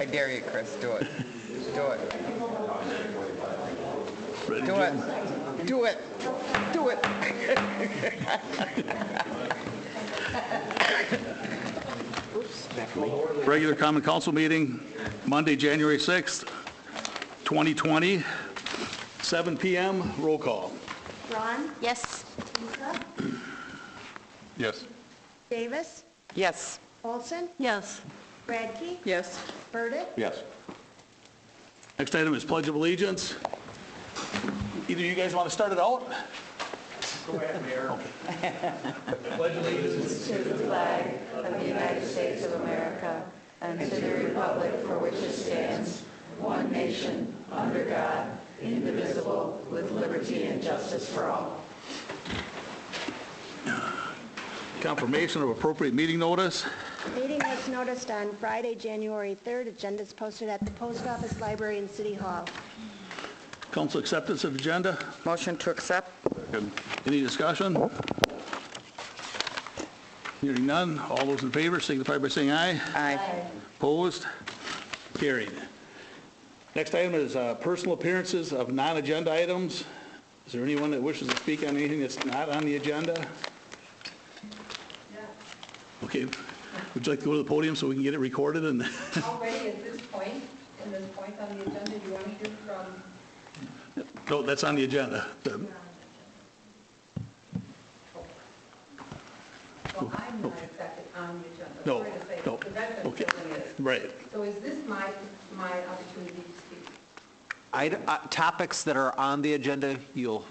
I dare you, Chris, do it. Do it. Ready, Do Jim? it. Do it. Do it. Regular Common Council meeting, Monday, January 6th, 2020, 7 p.m., roll call. Ron? Yes. Lisa? Yes. Davis? Yes. Olson? Yes. Radke? Yes. Burdick? Yes. Next item is Pledge of Allegiance. Either of you guys want to start it out? Go ahead, Mayor. Pledge allegiance. To the flag of the United States of America and to the republic for which it stands, one nation, under God, indivisible, with liberty and justice for all. Confirmation of appropriate meeting notice. Meeting was noticed on Friday, January 3rd. Agenda is posted at the Post Office, Library, and City Hall. Council acceptance of agenda. Motion to accept? Any discussion? Hearing none. All those in favor signify by saying aye. Aye. Opposed? Carried. Next item is personal appearances of non-agenda items. Is there anyone that wishes to speak on anything that's not on the agenda? Okay. Would you like to go to the podium so we can get it recorded? And Already at this point, in this point on the agenda, do you want to hear from? no, that's on the agenda. Well, I'm not exactly on the agenda. No, Sorry to say, no, the resident okay. building is. Right. So is this my opportunity to speak? Topics that are on the agenda, you'll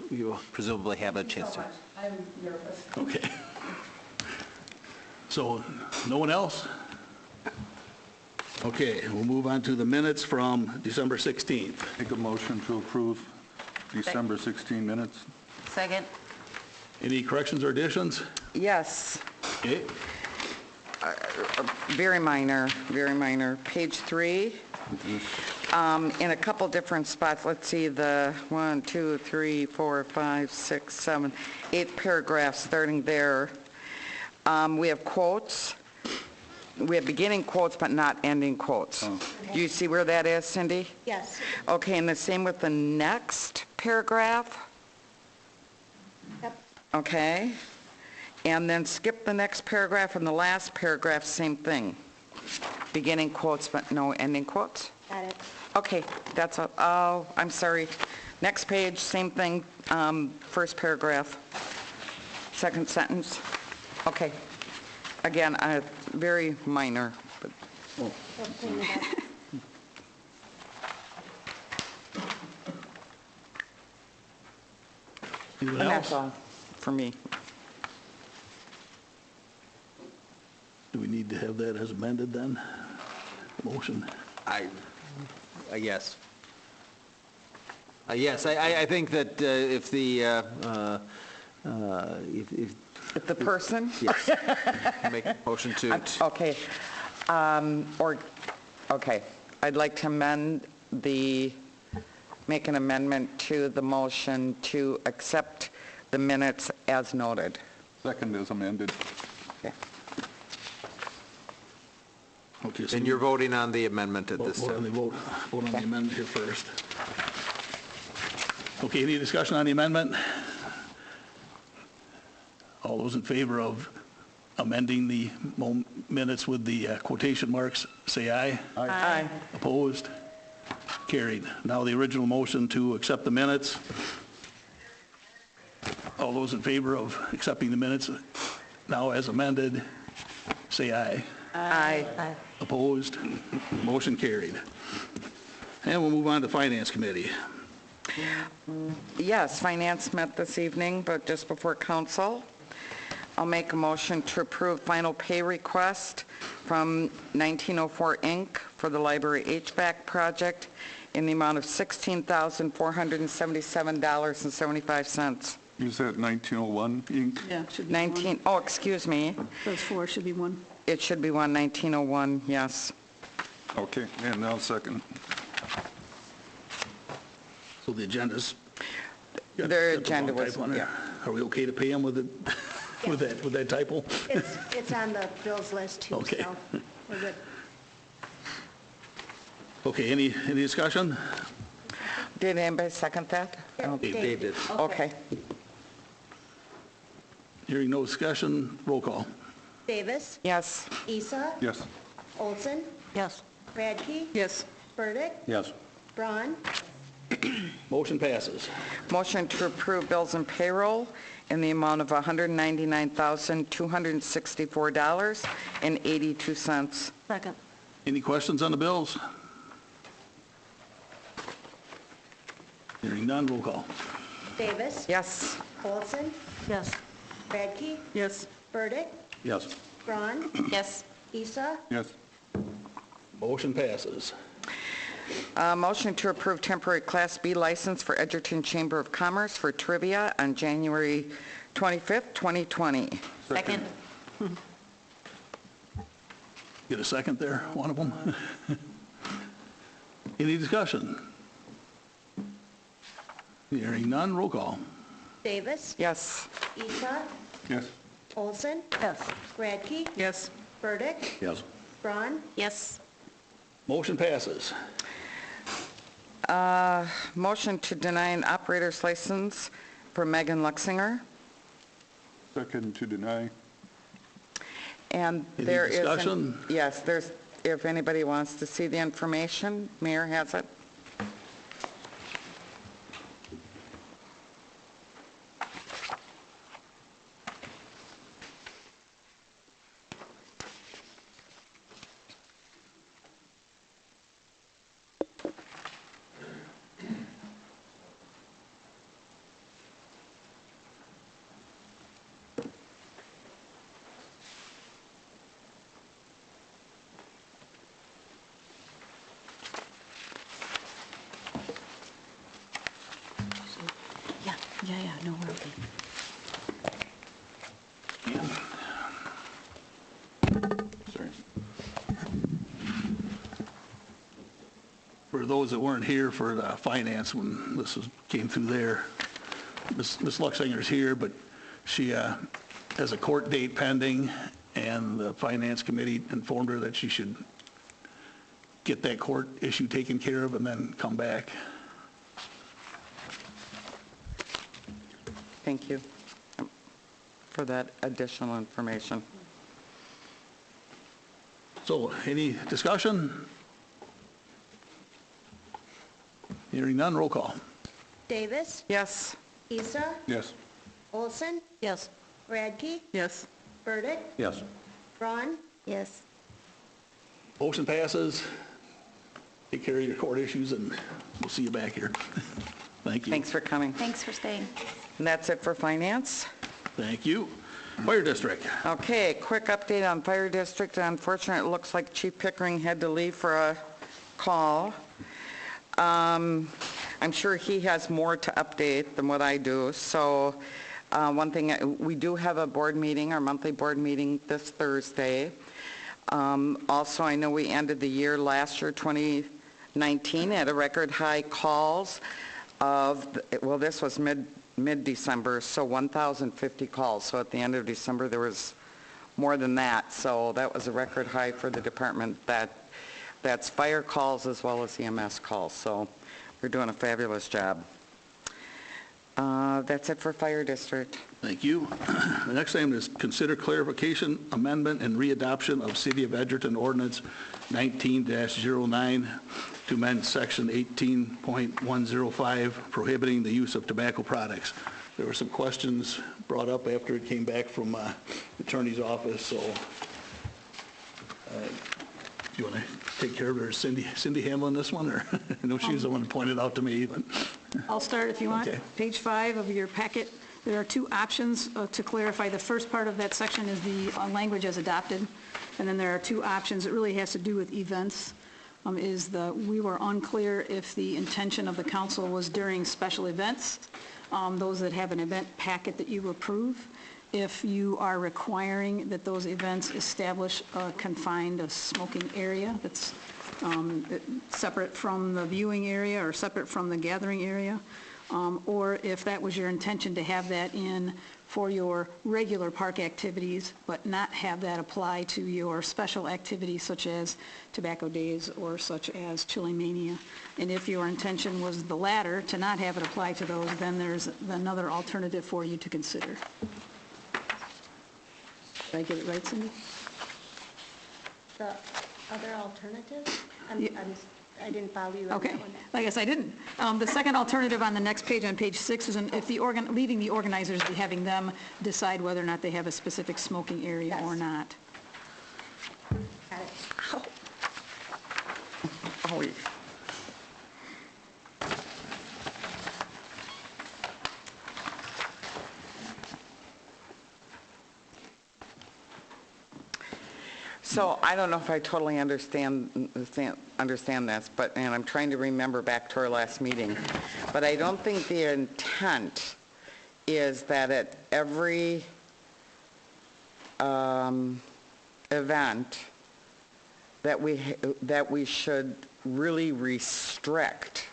presumably have a chance So to. much. I'm nervous. Okay. So, no one else? Okay, we'll move on to the minutes from December 16th. Make a motion to approve December 16 minutes. Second. Any corrections or additions? Yes. Okay. Very minor, very minor. Page 3, in a couple different spots. Let's see, the 1, 2, 3, 4, 5, 6, 7, 8 paragraphs starting there. We have quotes. We have beginning quotes, but not ending quotes. Do you see where that is, Cindy? Yes. Okay, and the same with the next paragraph. Yep. Okay. And then skip the next paragraph and the last paragraph, same thing. Beginning quotes, but no ending quotes. Got it. Okay, that's all. Oh, I'm sorry. Next page, same thing. First paragraph, second sentence. Okay. Again, very minor. But We'll clean it up. Anyone and else? that's all for me. Do we need to have that as amended then? Motion? Yes. Yes, I think that if If the person? yes, make a motion to, Okay. Okay. I'd like to make an amendment to the motion to accept the minutes as noted. Second is amended. Okay. Okay, so and you're voting on the amendment at this vote on time. the vote on the amendment here first. Okay, any discussion on the amendment? All those in favor of amending the minutes with the quotation marks, say aye. Aye. Opposed? Carried. Now the original motion to accept the minutes. All those in favor of accepting the minutes now as amended, say aye. Aye. Opposed? Motion carried. And we'll move on to Finance Committee. Yes, Finance met this evening, but just before council. I'll make a motion to approve final pay request from 1904 Inc. for the library HVAC project in the amount of $16,477.75. Is that 1901 Inc.? Yeah, should be one. 19, oh, excuse me. Those four should be one. It should be 1901, yes. Okay, and now second. So the agenda's... got Their the wrong agenda was, typo on there. Are we okay to pay them with it, with that typo? It's on the bills list too, Okay. so we're good. Okay, any discussion? Did anybody second that? Oh, Dave did. Okay. Hearing no discussion, roll call. Davis, Yes. Isa, Yes. Olson, Yes. Radke, Yes. Burdick, Yes. Braun, Motion passes. Motion to approve bills and payroll in the amount of $199,264.82. Second. Any questions on the bills? Hearing none, roll call. Davis, Yes. Olson, Yes. Radke, Yes. Burdick, Yes. Braun, Yes. Isa, Yes. Motion passes. Motion to approve temporary Class B license for Edgerton Chamber of Commerce for trivia on January 25th, 2020. Second. Get a second there, one of them? Any discussion? Hearing none, roll call. Davis, Yes. Isa, Yes. Olson, Yes. Radke, Yes. Burdick, Yes. Braun, Yes. Motion passes. Motion to deny an operator's license for Megan Luxinger. Second to deny. And Any there is... discussion? Yes, there's, if anybody wants to see the information, Mayor has it. Yeah, no, we're okay. Sorry. For those that weren't here for the finance when came through there, Ms. Luxinger's here, but she has a court date pending, and the finance committee informed her that she should get that court issue taken care of and then come back. Thank you for that additional information. So, any discussion? Hearing none, roll call. Davis, Yes. Isa, Yes. Olson, Yes. Radke, Yes. Burdick, Yes. Braun. Yes. Motion passes. Take care of your court issues, and we'll see you back here. Thank you. Thanks for coming. Thanks for staying. And that's it for finance. Thank you. Fire District. Okay, quick update on Fire District. Unfortunately, it looks like Chief Pickering had to leave for a call. I'm sure he has more to update than what I do. So one thing, we do have a board meeting, our monthly board meeting this Thursday. Also, I know we ended the year last year, 2019, at a record high calls of, well, this was mid-December, so 1,050 calls. So at the end of December, there was more than that. So that was a record high for the department. That's fire calls as well as EMS calls. So we're doing a fabulous job. That's it for Fire District. Thank you. The next item is consider clarification, amendment, and readoption of City of Edgerton Ordinance 19-09 to amend Section 18.105 prohibiting the use of tobacco products. There were some questions brought up after it came back from the attorney's office, so if you want to take care of it, or Cindy handling this one, or I know she was the one who pointed out to me, but I'll start if you want. Okay. Page 5 of your packet, there are two options to clarify. The first part of that section is the language as adopted, and then there are two options. It really has to do with events. We were unclear if the intention of the council was during special events, those that have an event packet that you approve, if you are requiring that those events establish a confined smoking area that's separate from the viewing area or separate from the gathering area, or if that was your intention to have that in for your regular park activities, but not have that apply to your special activities such as Tobacco Days or such as Chili Mania. And if your intention was the latter, to not have it apply to those, then there's another alternative for you to consider. Did I get it right, Cindy? The other alternative? Yeah. I didn't follow you on Okay, that one. I guess I didn't. The second alternative on the next page, on page 6, is if leaving the organizers, having them decide whether or not they have a specific smoking area or Yes. not. Got it. Oh, so I don't know if I totally understand this, but, and I'm trying to remember back to our last meeting, but I don't think the intent is that at every event that we should really restrict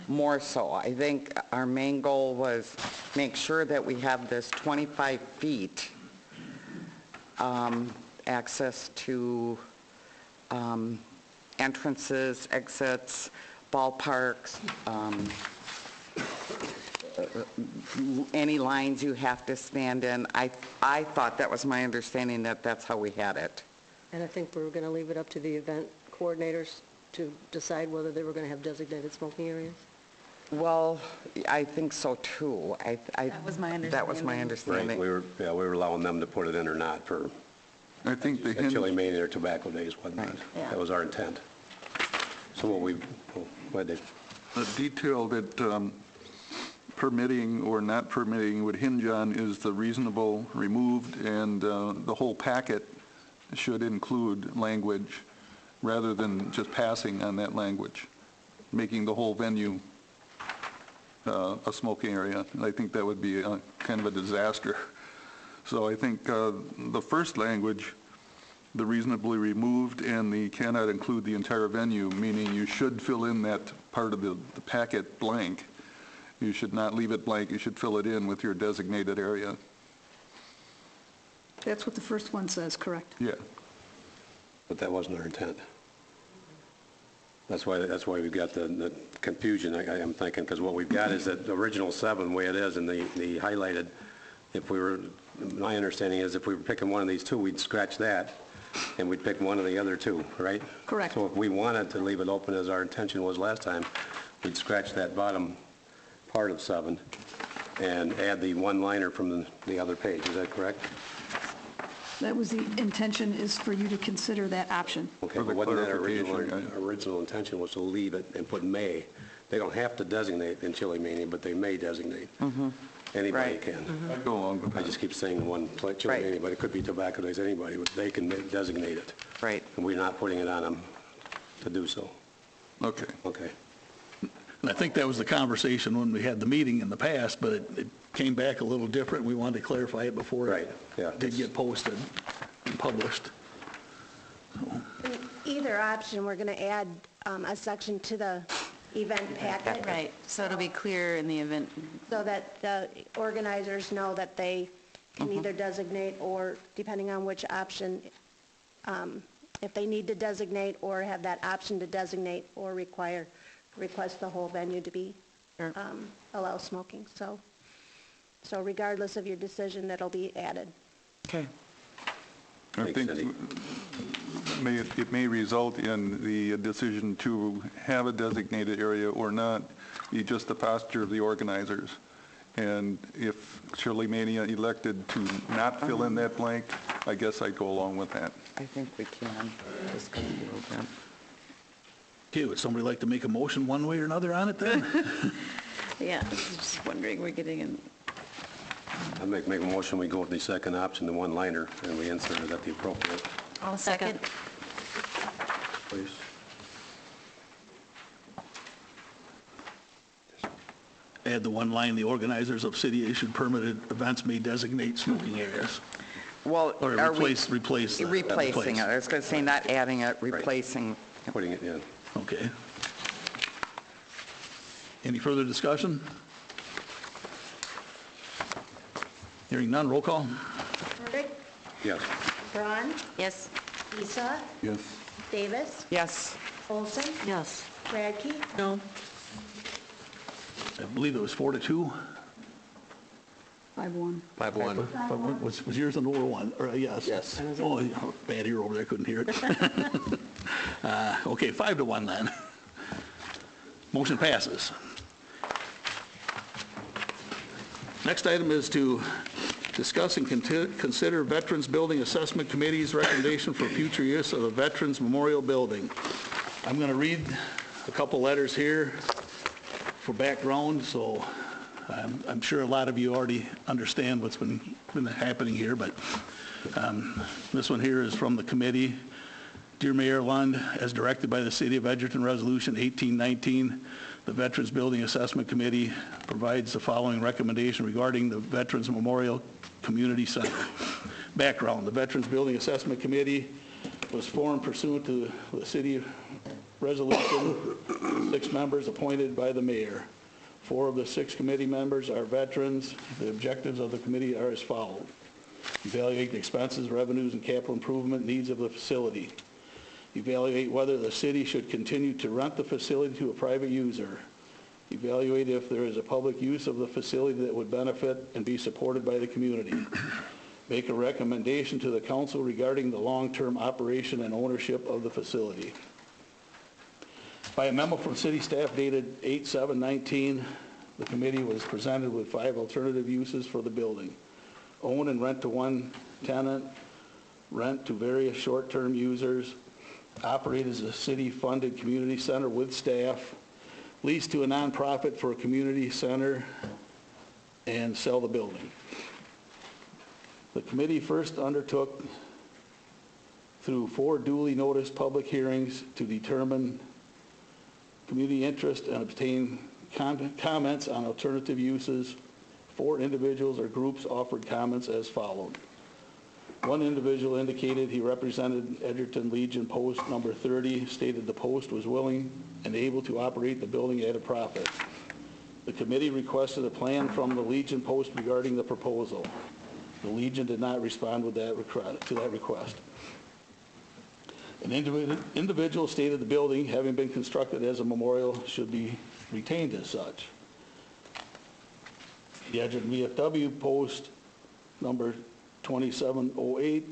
more so. I think our main goal was make sure that we have this 25 feet access to entrances, exits, ballparks, any lines you have to stand in. I thought, that was my understanding, that that's how we had it. And I think we were going to leave it up to the event coordinators to decide whether they were going to have designated smoking areas? Well, I think so too. That was my That was my understanding. Right, we were allowing them to put it in or not for I think the Chili hinge, Mania or Tobacco Days, whatnot. Yeah. That was our intent. So what they, the detail that permitting or not permitting would hinge on is the reasonable removed, and the whole packet should include language rather than just passing on that language, making the whole venue a smoking area. And I think that would be kind of a disaster. So I think the first language, the reasonably removed and the cannot include the entire venue, meaning you should fill in that part of the packet blank. You should not leave it blank. You should fill it in with your designated area. That's what the first one says, correct? Yeah. but that wasn't our intent. That's why we've got the confusion, I'm thinking, because what we've got is that the original 7, the way it is, and the highlighted, if we were, my understanding is if we were picking one of these 2, we'd scratch that, and we'd pick one of the other 2, right? Correct. So if we wanted to leave it open, as our intention was last time, we'd scratch that bottom part of 7 and add the one-liner from the other page. Is that correct? That was the intention, is for you to consider that option. Okay, For the but wasn't that clarification, original intention was to leave it and put may? They don't have to designate in Chili Mania, but they may designate. Anybody Right. can. I go along with I that. just keep saying one Chili Right. Mania, but it could be Tobacco Days, anybody, but they can designate it. Right. And we're not putting it on them to do so. Okay. Okay. And I think that was the conversation when we had the meeting in the past, but it came back a little different. We wanted to clarify it before Right, it yeah. did get posted and published. In either option, we're going to add a section to the event packet. Right, so it'll be clear in the event. So that the organizers know that they can either designate or, depending on which option, if they need to designate or have that option to designate or request the whole venue to be, Sure. allow smoking. So regardless of your decision, that'll be added. Okay. I Thanks, think Cindy. it may result in the decision to have a designated area or not be just the posture of the organizers. And if Chili Mania elected to not fill in that blank, I guess I'd go along with that. I think we can. Just gonna do that. Okay, would somebody like to make a motion one way or another on it then? Yeah, just wondering, we're getting in. I'd make a motion, we go with the second option, the one-liner, and we insert it at the appropriate I'll second. place. Add the one line, the organizers of city-issued permitted events may designate smoking areas. Well, Or are we... replace that. Replacing it. I was going to say not adding it, replacing. Putting it in. Okay. Any further discussion? Hearing none, roll call. Burdick. Yes. Braun. Yes. Isa. Yes. Davis. Yes. Olson. Yes. Radke. No. I believe it was 4-2. 5-1. 5-1. Was yours a no or one? Or a yes? Yes. Oh, bad ear over there, couldn't hear it. Okay, 5-1 then. Motion passes. Next item is to discuss and consider Veterans Building Assessment Committee's recommendation for future use of the Veterans Memorial Building. I'm going to read a couple letters here for background, so I'm sure a lot of you already understand what's been happening here, but this one here is from the committee. Dear Mayor Lund, as directed by the City of Edgerton Resolution 1819, the Veterans Building Assessment Committee provides the following recommendation regarding the Veterans Memorial Community Center. Background: the Veterans Building Assessment Committee was formed pursuant to the City Resolution, 6 members appointed by the mayor. 4 of the 6 committee members are veterans. The objectives of the committee are as follows: evaluate the expenses, revenues, and capital improvement needs of the facility. Evaluate whether the city should continue to rent the facility to a private user. Evaluate if there is a public use of the facility that would benefit and be supported by the community. Make a recommendation to the council regarding the long-term operation and ownership of the facility. By a memo from city staff dated 8/7/19, the committee was presented with 5 alternative uses for the building: own and rent to one tenant, rent to various short-term users, operate as a city-funded community center with staff, lease to a nonprofit for a community center, and sell the building. The committee first undertook through 4 duly noticed public hearings to determine community interest and obtain comments on alternative uses. 4 individuals or groups offered comments as followed. 1 individual indicated he represented Edgerton Legion Post number 30, stated the post was willing and able to operate the building at a profit. The committee requested a plan from the Legion Post regarding the proposal. The Legion did not respond to that request. An individual stated the building, having been constructed as a memorial, should be retained as such. The Edgerton VFW Post number 2708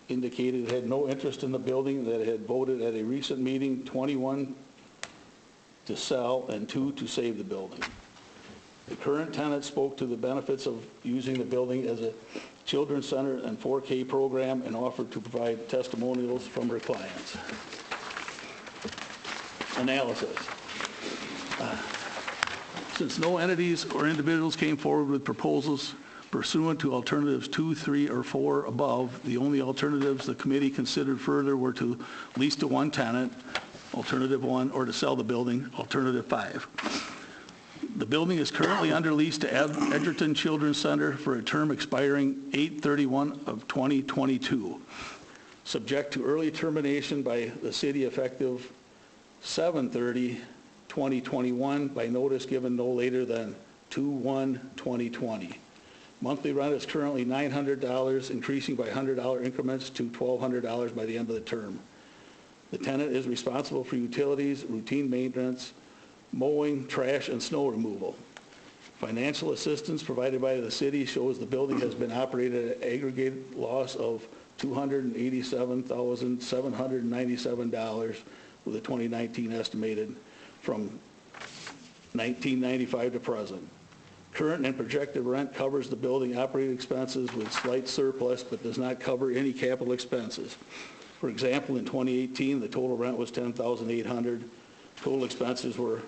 indicated it had no interest in the building, that it had voted at a recent meeting 21 to sell and 2 to save the building. The current tenant spoke to the benefits of using the building as a children's center and 4K program and offered to provide testimonials from her clients. Analysis. Since no entities or individuals came forward with proposals pursuant to alternatives 2, 3, or 4 above, the only alternatives the committee considered further were to lease to one tenant, alternative 1, or to sell the building, alternative 5. The building is currently under lease to Edgerton Children's Center for a term expiring 8/31/2022, subject to early termination by the city effective 7/30/2021 by notice given no later than 2/1/2020. Monthly rent is currently $900, increasing by $100 increments to $1,200 by the end of the term. The tenant is responsible for utilities, routine maintenance, mowing, trash, and snow removal. Financial assistance provided by the city shows the building has been operated at an aggregated loss of $287,797 with a 2019 estimated from 1995 to present. Current and projected rent covers the building operating expenses with slight surplus, but does not cover any capital expenses. For example, in 2018, the total rent was $10,800. Total expenses were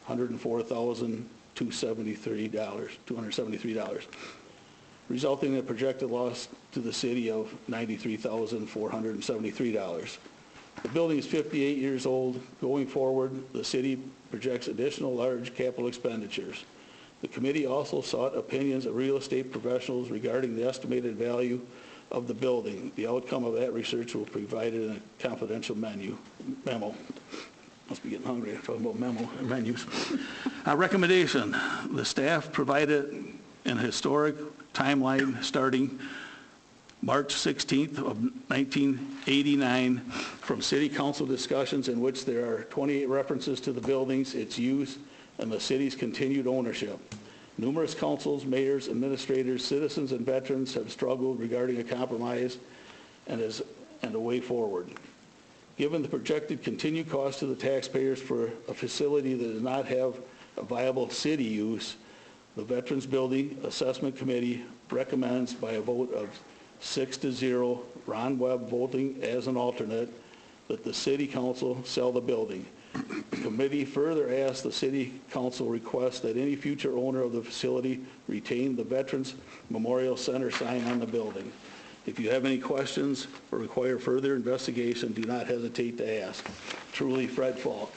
$104,273, resulting in a projected loss to the city of $93,473. The building is 58 years old. Going forward, the city projects additional large capital expenditures. The committee also sought opinions of real estate professionals regarding the estimated value of the building. The outcome of that research will be provided in a confidential memo. Must be getting hungry talking about menus. Recommendation: the staff provided an historic timeline starting March 16th of 1989 from city council discussions in which there are 28 references to the buildings, its use, and the city's continued ownership. Numerous councils, mayors, administrators, citizens, and veterans have struggled regarding a compromise and a way forward. Given the projected continued cost to the taxpayers for a facility that does not have a viable city use, the Veterans Building Assessment Committee recommends by a vote of 6-0, Ron Webb voting as an alternate, that the city council sell the building. The committee further asks the city council request that any future owner of the facility retain the Veterans Memorial Center sign on the building. If you have any questions or require further investigation, do not hesitate to ask. Truly, Fred Falk.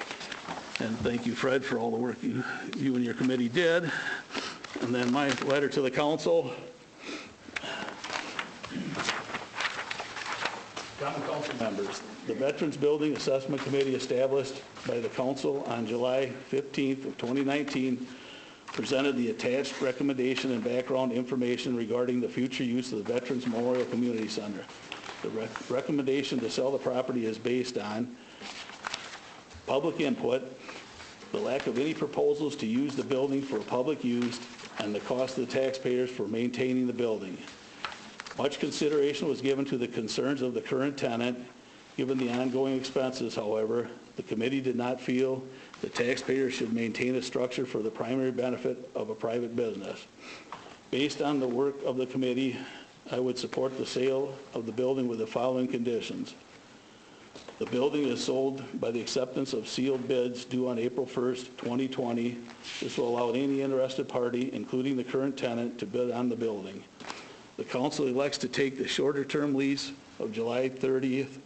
And thank you, Fred, for all the work you and your committee did. And then my letter to the council. Common council members, the Veterans Building Assessment Committee established by the council on July 15th of 2019 presented the attached recommendation and background information regarding the future use of the Veterans Memorial Community Center. The recommendation to sell the property is based on public input, the lack of any proposals to use the building for public use, and the cost to the taxpayers for maintaining the building. Much consideration was given to the concerns of the current tenant. Given the ongoing expenses, however, the committee did not feel the taxpayers should maintain a structure for the primary benefit of a private business. Based on the work of the committee, I would support the sale of the building with the following conditions. The building is sold by the acceptance of sealed bids due on April 1st, 2020. This will allow any interested party, including the current tenant, to bid on the building. The council elects to take the shorter-term lease of July 30th,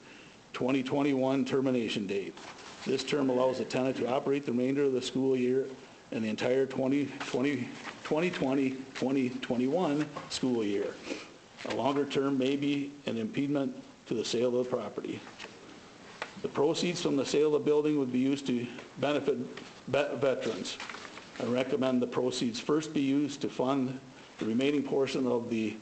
2021 termination date. This term allows the tenant to operate the remainder of the school year and the entire 2020-2021 school year. A longer term may be an impediment to the sale of the property. The proceeds from the sale of the building would be used to benefit veterans. I recommend the proceeds first be used to fund the remaining portion of the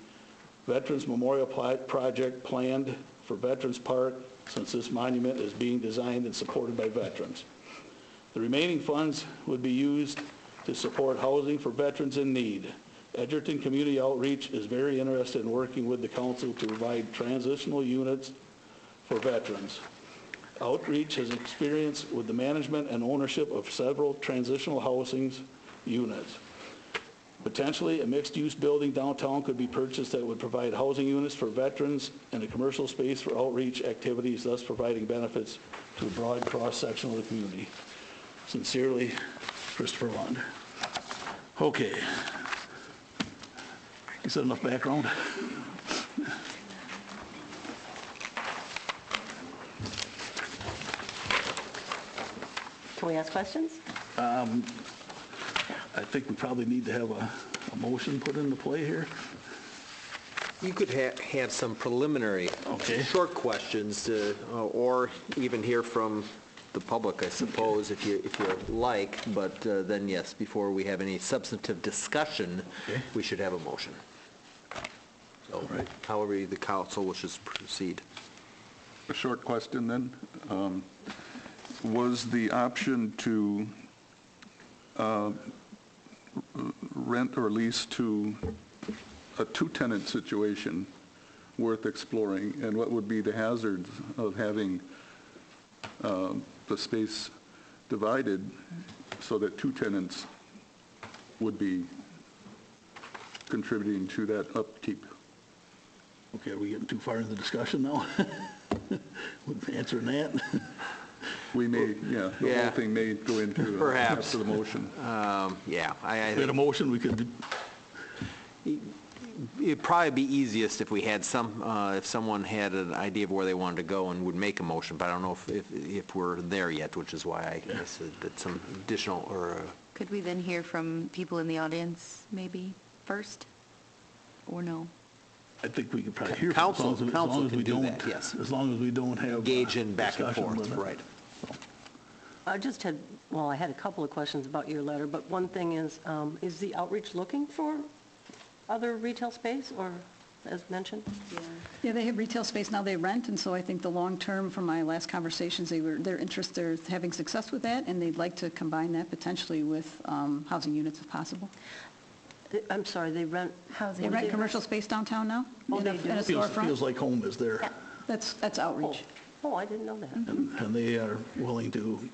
Veterans Memorial Project planned for Veterans Park, since this monument is being designed and supported by veterans. The remaining funds would be used to support housing for veterans in need. Edgerton Community Outreach is very interested in working with the council to provide transitional units for veterans. Outreach has experience with the management and ownership of several transitional housing units. Potentially, a mixed-use building downtown could be purchased that would provide housing units for veterans and a commercial space for outreach activities, thus providing benefits to a broad cross-section of the community. Sincerely, Christopher Lund. Okay. Is that enough background? Can we ask questions? I think we probably need to have a motion put into play here. You could have some preliminary, Okay. short questions, or even hear from the public, I suppose, if you like. But then, yes, before we have any substantive discussion, Okay. we should have a motion. So, right. however the council wishes to proceed. A short question then. Was the option to rent or lease to a two-tenant situation worth exploring? And what would be the hazards of having the space divided so that two tenants would be contributing to that upkeep? Okay, are we getting too far into the discussion now? With answering that? We may, the Yeah. whole thing may go into Perhaps. after the motion. Yeah, If we had a motion, we could, it'd probably be easiest if we had if someone had an idea of where they wanted to go and would make a motion, but I don't know if we're there yet, which is why I said that some additional, or, Could we then hear from people in the audience maybe first? Or no? I think we could probably hear from Council as long as can we do don't. that, yes. As long as we don't have. engage in back and discussion forth, with it. right? I had a couple of questions about your letter, but one thing is the outreach looking for other retail space, or as mentioned? Yeah, they have retail space now they rent, and so I think the long-term, from my last conversations, they're having success with that, and they'd like to combine that potentially with housing units if possible. I'm sorry, they rent? They rent commercial space downtown now? Oh, in a- they do? in a Feels storefront? like home is there. That's outreach. Oh, I didn't know that. And they are willing to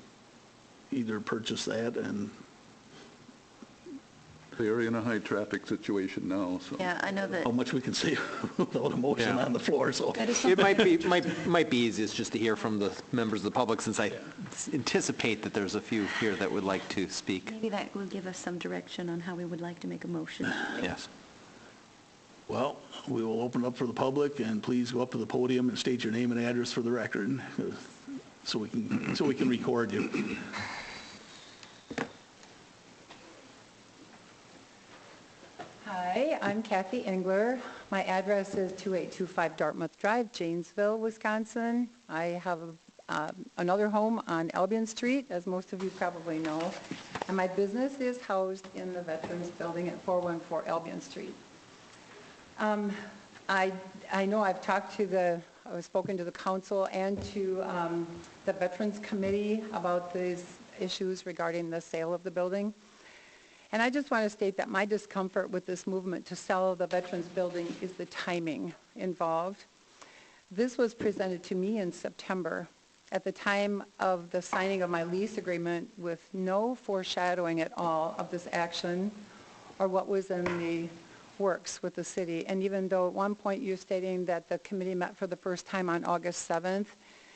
either purchase that and They're in a high-traffic situation now, so. Yeah, I know that. how much we can say without a motion Yeah. on the floor, so. That is It something. might be easiest just to hear from the members of the public, since I anticipate that there's a few here that would like to speak. Maybe that will give us some direction on how we would like to make a motion. Yes. Well, we will open up for the public, and please go up to the podium and state your name and address for the record, so we can record you. Hi, I'm Kathy Engler. My address is 2825 Dartmouth Drive, Janesville, Wisconsin. I have another home on Albion Street, as most of you probably know, and my business is housed in the Veterans Building at 414 Albion Street. I know I've spoken to the council and to the Veterans Committee about these issues regarding the sale of the building. And I just want to state that my discomfort with this movement to sell the Veterans Building is the timing involved. This was presented to me in September at the time of the signing of my lease agreement, with no foreshadowing at all of this action or what was in the works with the city. And even though at one point you're stating that the committee met for the first time on August 7th,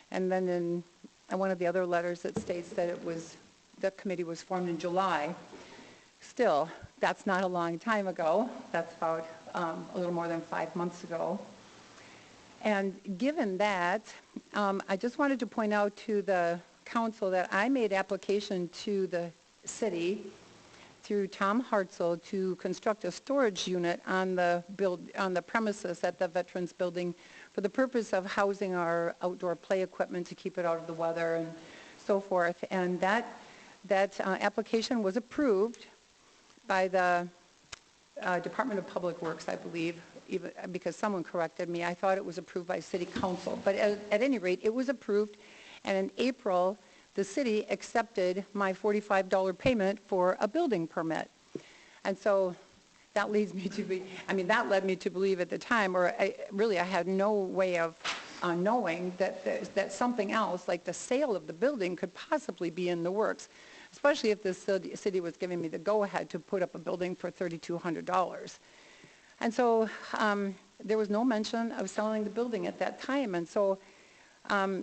and then in one of the other letters it states that the committee was formed in July. Still, that's not a long time ago. That's about a little more than 5 months ago. And given that, I just wanted to point out to the council that I made application to the city through Tom Hartzell to construct a storage unit on the premises at the Veterans Building for the purpose of housing our outdoor play equipment to keep it out of the weather and so forth. And that application was approved by the Department of Public Works, I believe, even because someone corrected me. I thought it was approved by City Council. But at any rate, it was approved, and in April, the city accepted my $45 payment for a building permit. And so that leads me to that led me to believe at the time, or I had no way of knowing that something else, like the sale of the building, could possibly be in the works, especially if the city was giving me the go-ahead to put up a building for $3,200. And so there was no mention of selling the building at that time. And so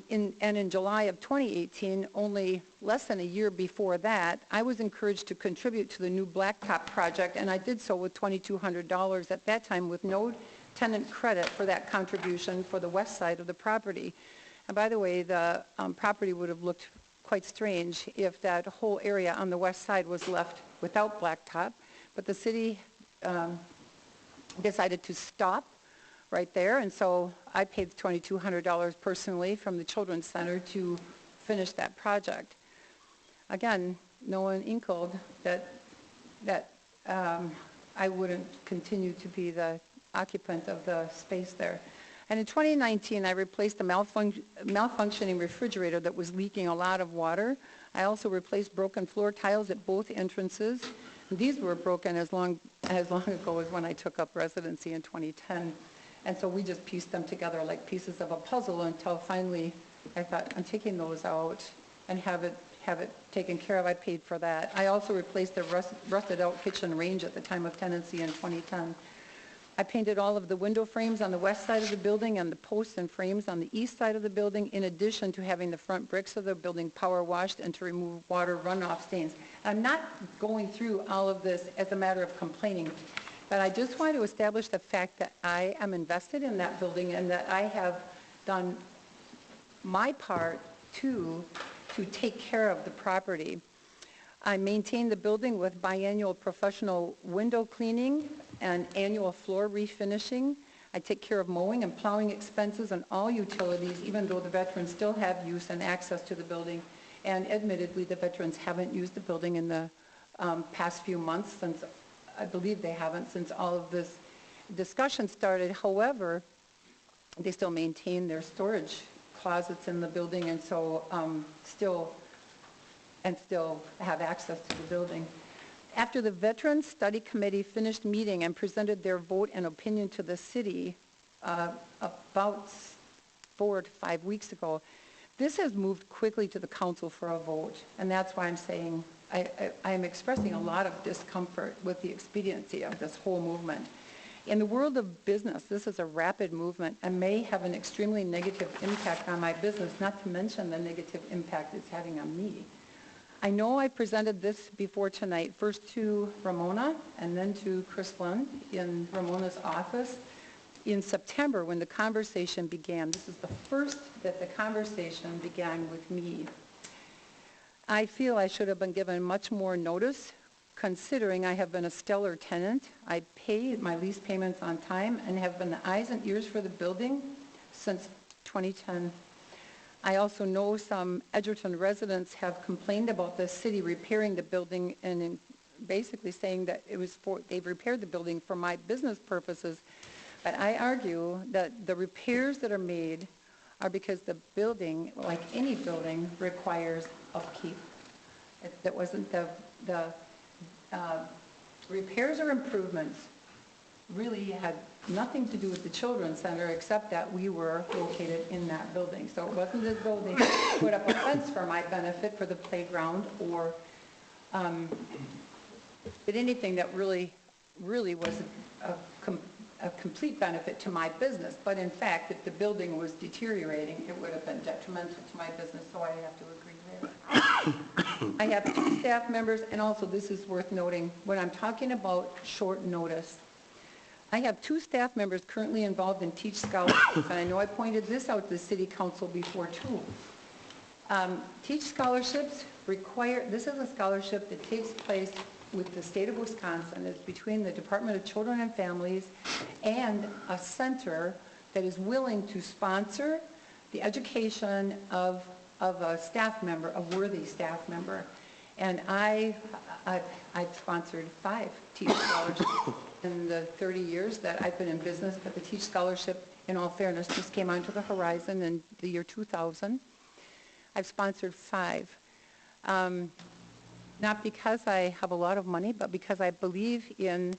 in July of 2018, only less than a year before that, I was encouraged to contribute to the new blacktop project, and I did so with $2,200 at that time, with no tenant credit for that contribution for the west side of the property. And by the way, the property would have looked quite strange if that whole area on the west side was left without blacktop, but the city decided to stop right there, and so I paid $2,200 personally from the Children's Center to finish that project. Again, no one inkled that I wouldn't continue to be the occupant of the space there. And in 2019, I replaced a malfunctioning refrigerator that was leaking a lot of water. I also replaced broken floor tiles at both entrances. These were broken as long ago as when I took up residency in 2010. And so we just pieced them together like pieces of a puzzle until finally I thought, I'm taking those out and have it taken care of. I paid for that. I also replaced the rusted out kitchen range at the time of tenancy in 2010. I painted all of the window frames on the west side of the building and the posts and frames on the east side of the building, in addition to having the front bricks of the building power washed and to remove water runoff stains. I'm not going through all of this as a matter of complaining, but I just want to establish the fact that I am invested in that building and that I have done my part to take care of the property. I maintain the building with biannual professional window cleaning and annual floor refinishing. I take care of mowing and plowing expenses and all utilities, even though the veterans still have use and access to the building. And admittedly, the veterans haven't used the building in the past few months since I believe they haven't since all of this discussion started. However, they still maintain their storage closets in the building, and so still have access to the building. After the Veterans Study Committee finished meeting and presented their vote and opinion to the city about 4 to 5 weeks ago, this has moved quickly to the council for a vote, and that's why I'm saying I am expressing a lot of discomfort with the expediency of this whole movement. In the world of business, this is a rapid movement and may have an extremely negative impact on my business, not to mention the negative impact it's having on me. I know I presented this before tonight, first to Ramona and then to Chris Lund in Ramona's office in September when the conversation began. This is the first that the conversation began with me. I feel I should have been given much more notice, considering I have been a stellar tenant. I pay my lease payments on time and have been the eyes and ears for the building since 2010. I also know some Edgerton residents have complained about the city repairing the building and basically saying that they've repaired the building for my business purposes. But I argue that the repairs that are made are because the building, like any building, requires upkeep. That wasn't the repairs or improvements really had nothing to do with the Children's Center except that we were located in that building. So it wasn't as though they put up a fence for my benefit for the playground or did anything that really was a complete benefit to my business. But in fact, if the building was deteriorating, it would have been detrimental to my business, so I have to agree there. I have 2 staff members, and also this is worth noting, when I'm talking about short notice, I have 2 staff members currently involved in Teach Scholarships, and I know I pointed this out to the City Council before too. Teach Scholarships this is a scholarship that takes place with the state of Wisconsin. It's between the Department of Children and Families and a center that is willing to sponsor the education of a staff member, a worthy staff member. And I've sponsored 5 Teach Scholarships in the 30 years that I've been in business, but the Teach Scholarship, in all fairness, just came onto the horizon in the year 2000. I've sponsored 5. Not because I have a lot of money, but because I believe in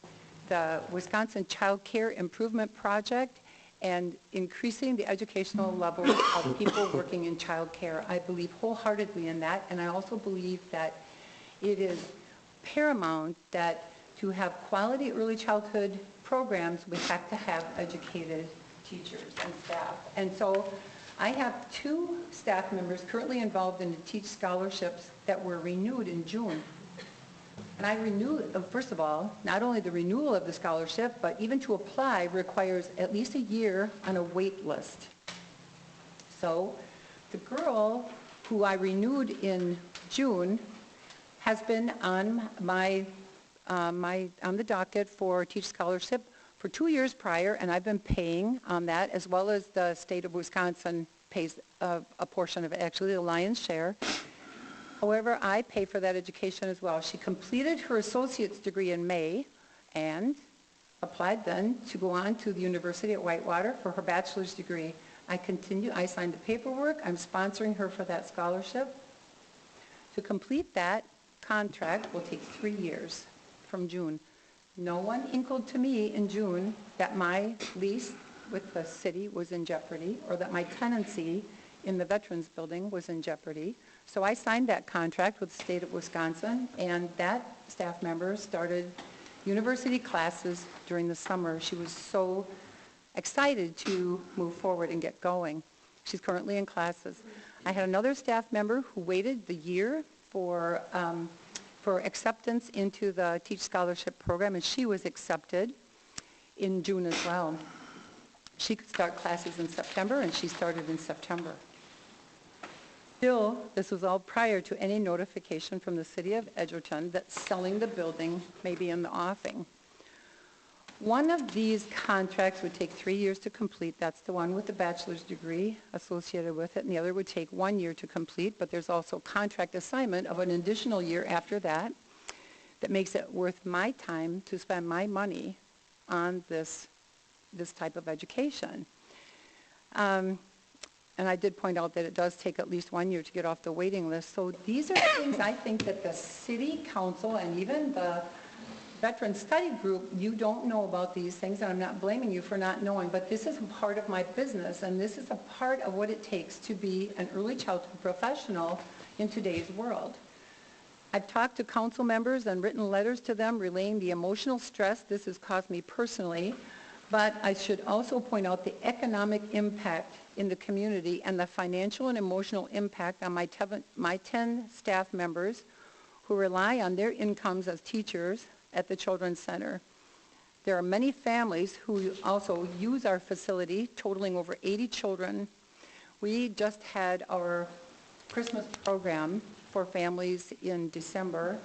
the Wisconsin Child Care Improvement Project and increasing the educational level of people working in child care. I believe wholeheartedly in that, and I also believe that it is paramount that to have quality early childhood programs, we have to have educated teachers and staff. And so I have 2 staff members currently involved in the Teach Scholarships that were renewed in June. And I renewed, first of all, not only the renewal of the scholarship, but even to apply requires at least a year on a wait list. So the girl who I renewed in June has been on on the docket for Teach Scholarship for 2 years prior, and I've been paying on that, as well as the state of Wisconsin pays a portion of it, actually the lion's share. However, I pay for that education as well. She completed her associate's degree in May and applied then to go on to the University at Whitewater for her bachelor's degree. I signed the paperwork. I'm sponsoring her for that scholarship. To complete that contract will take 3 years from June. No one inkled to me in June that my lease with the city was in jeopardy or that my tenancy in the Veterans Building was in jeopardy. So I signed that contract with the state of Wisconsin, and that staff member started university classes during the summer. She was so excited to move forward and get going. She's currently in classes. I had another staff member who waited the year for acceptance into the Teach Scholarship program, and she was accepted in June as well. She could start classes in September, and she started in September. Still, this was all prior to any notification from the city of Edgerton that selling the building may be in the offing. One of these contracts would take 3 years to complete. That's the one with the bachelor's degree associated with it, and the other would take 1 year to complete, but there's also contract assignment of an additional year after that. that makes it worth my time to spend my money on this type of education. And I did point out that it does take at least 1 year to get off the waiting list. So these are things I think that the city council and even the Veteran Study Group, you don't know about these things, and I'm not blaming you for not knowing, but this is a part of my business, and this is a part of what it takes to be an early childhood professional in today's world. I've talked to council members and written letters to them relaying the emotional stress this has caused me personally, but I should also point out the economic impact in the community and the financial and emotional impact on my 10 staff members who rely on their incomes as teachers at the Children's Center. There are many families who also use our facility, totaling over 80 children. We just had our Christmas program for families in December,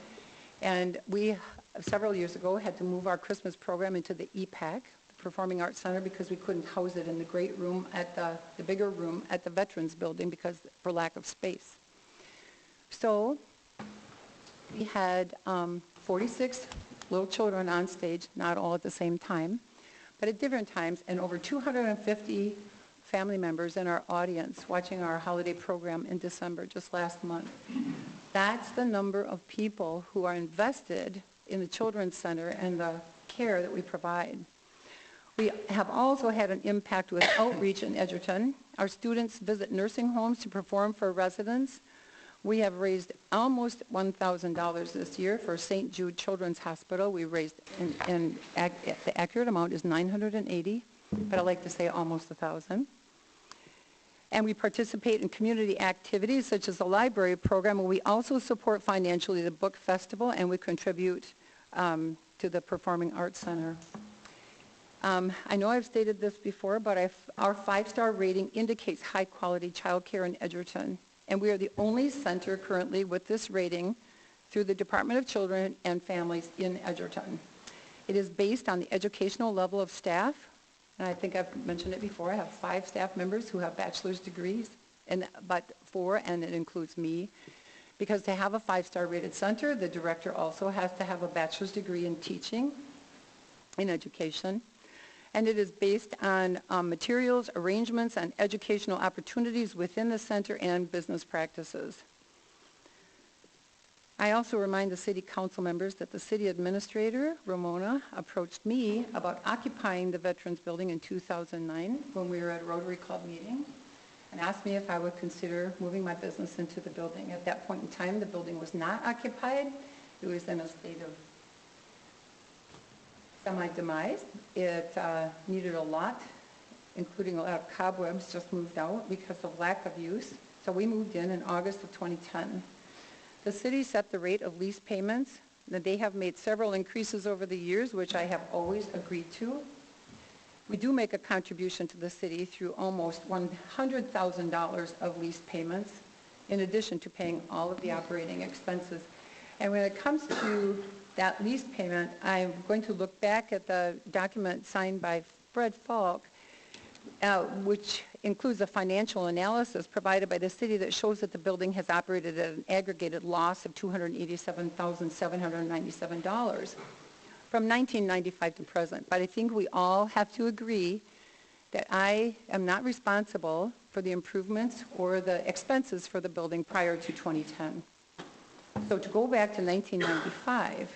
and we, several years ago, had to move our Christmas program into the EPAC, the Performing Arts Center, because we couldn't house it in the great room at the bigger room at the Veterans Building for lack of space. So we had 46 little children on stage, not all at the same time, but at different times, and over 250 family members in our audience watching our holiday program in December, just last month. That's the number of people who are invested in the Children's Center and the care that we provide. We have also had an impact with outreach in Edgerton. Our students visit nursing homes to perform for residents. We have raised almost $1,000 this year for St. Jude Children's Hospital. We raised, the accurate amount is $980, but I like to say almost $1,000. And we participate in community activities such as the library program, and we also support financially the book festival, and we contribute to the Performing Arts Center. I know I've stated this before, but our 5-star rating indicates high-quality child care in Edgerton, and we are the only center currently with this rating through the Department of Children and Families in Edgerton. It is based on the educational level of staff, and I think I've mentioned it before. I have 5 staff members who have bachelor's degrees, but 4, and it includes me. Because to have a 5-star rated center, the director also has to have a bachelor's degree in teaching, in education. And it is based on materials, arrangements, and educational opportunities within the center and business practices. I also remind the city council members that the city administrator, Ramona, approached me about occupying the Veterans Building in 2009 when we were at a Rotary Club meeting, and asked me if I would consider moving my business into the building. At that point in time, the building was not occupied. It was in a state of semi-demise. It needed a lot, including a lot of cobwebs just moved out because of lack of use. So we moved in August of 2010. The city set the rate of lease payments. They have made several increases over the years, which I have always agreed to. We do make a contribution to the city through almost $100,000 of lease payments, in addition to paying all of the operating expenses. And when it comes to that lease payment, I'm going to look back at the document signed by Fred Falk, which includes a financial analysis provided by the city that shows that the building has operated at an aggregated loss of $287,797 from 1995 to present. But I think we all have to agree that I am not responsible for the improvements or the expenses for the building prior to 2010. So to go back to 1995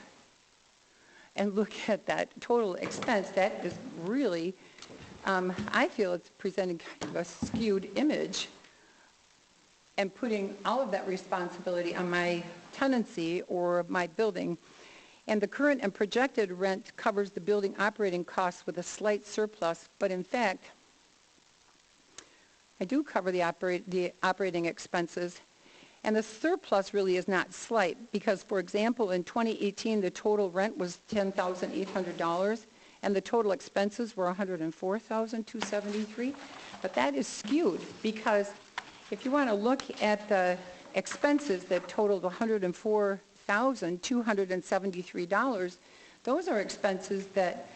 and look at that total expense, that is really, I feel it's presenting kind of a skewed image and putting all of that responsibility on my tenancy or my building. And the current and projected rent covers the building operating costs with a slight surplus, but in fact, I do cover the operating expenses. And the surplus really is not slight because, for example, in 2018, the total rent was $10,800 and the total expenses were $104,273. But that is skewed because if you want to look at the expenses that totaled $104,273, those are expenses that,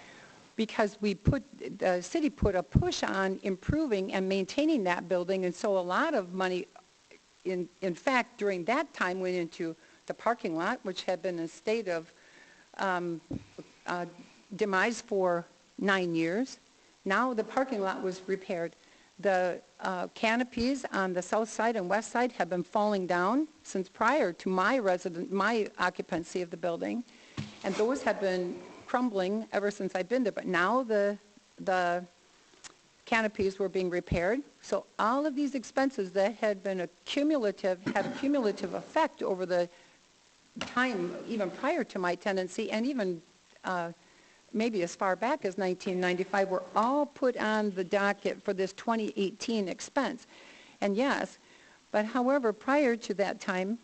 because the city put a push on improving and maintaining that building, and so a lot of money in fact, during that time went into the parking lot, which had been in a state of demise for 9 years. Now the parking lot was repaired. The canopies on the south side and west side have been falling down since prior to my occupancy of the building, and those have been crumbling ever since I've been there. But now the canopies were being repaired, so all of these expenses that had been had a cumulative effect over the time even prior to my tenancy, and even maybe as far back as 1995, were all put on the docket for this 2018 expense. And yes, but however, prior to that time,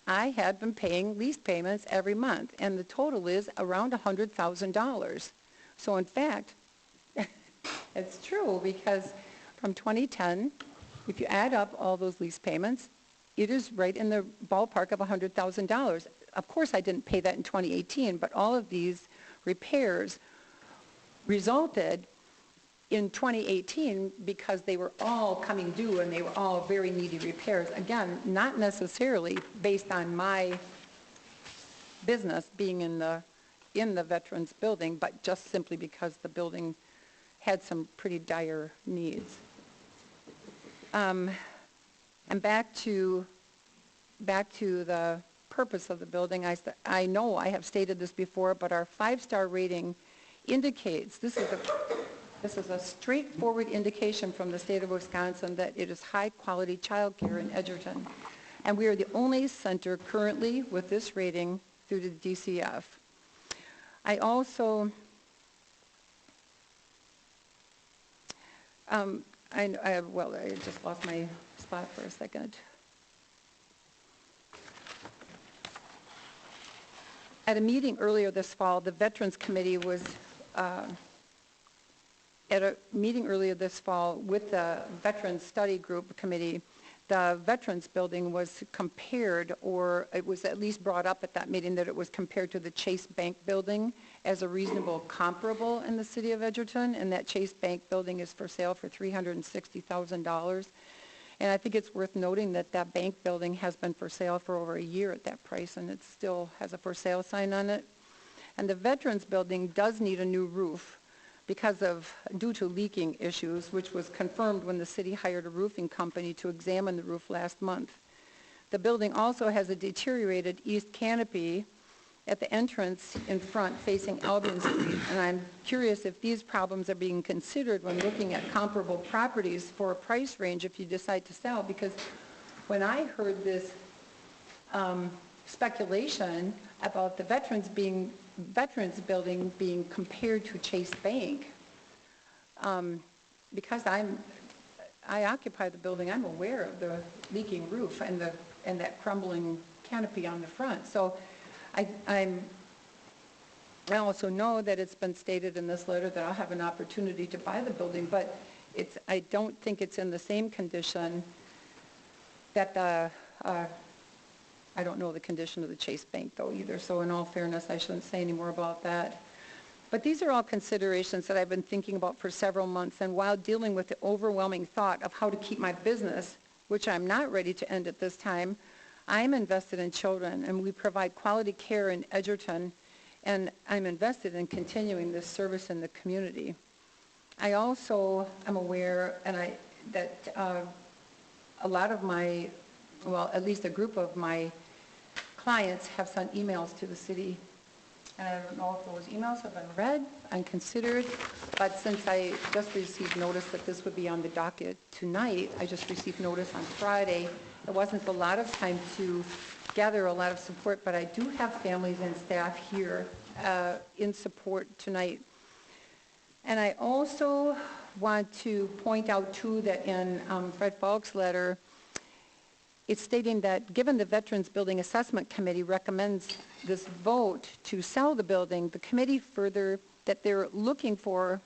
I had been paying lease payments every month, and the total is around $100,000. So in fact, it's true, because from 2010, if you add up all those lease payments, it is right in the ballpark of $100,000. Of course, I didn't pay that in 2018, but all of these repairs resulted in 2018 because they were all coming due and they were all very needy repairs. Again, not necessarily based on my business being in the Veterans Building, but just simply because the building had some pretty dire needs. And back to the purpose of the building. I know I have stated this before, but our 5-star rating indicates, this is a straightforward indication from the state of Wisconsin that it is high-quality child care in Edgerton. And we are the only center currently with this rating through the DCF. I also, I just lost my spot for a second. At a meeting earlier this fall, the Veterans Committee was, at a meeting earlier this fall with the Veterans Study Group Committee, the Veterans Building was compared, or it was at least brought up at that meeting that it was compared to the Chase Bank Building as a reasonable comparable in the city of Edgerton, and that Chase Bank Building is for sale for $360,000. And I think it's worth noting that that bank building has been for sale for over a year at that price, and it still has a for sale sign on it. And the Veterans Building does need a new roof due to leaking issues, which was confirmed when the city hired a roofing company to examine the roof last month. The building also has a deteriorated east canopy at the entrance in front facing Albion Street, and I'm curious if these problems are being considered when looking at comparable properties for a price range if you decide to sell, because when I heard this speculation about the Veterans Building being compared to Chase Bank, because I occupy the building, I'm aware of the leaking roof and that crumbling canopy on the front. So I also know that it's been stated in this letter that I'll have an opportunity to buy the building, but I don't think it's in the same condition that I don't know the condition of the Chase Bank though either, so in all fairness, I shouldn't say any more about that. But these are all considerations that I've been thinking about for several months, and while dealing with the overwhelming thought of how to keep my business, which I'm not ready to end at this time, I'm invested in children, and we provide quality care in Edgerton, and I'm invested in continuing this service in the community. I also am aware that a lot of my, well, at least a group of my clients have sent emails to the city, and I don't know if those emails have been read and considered, but since I just received notice that this would be on the docket tonight, I just received notice on Friday. It wasn't a lot of time to gather a lot of support, but I do have families and staff here in support tonight. And I also want to point out, too, that in Fred Falk's letter, it's stating that given the Veterans Building Assessment Committee recommends this vote to sell the building, the committee further that they're looking for,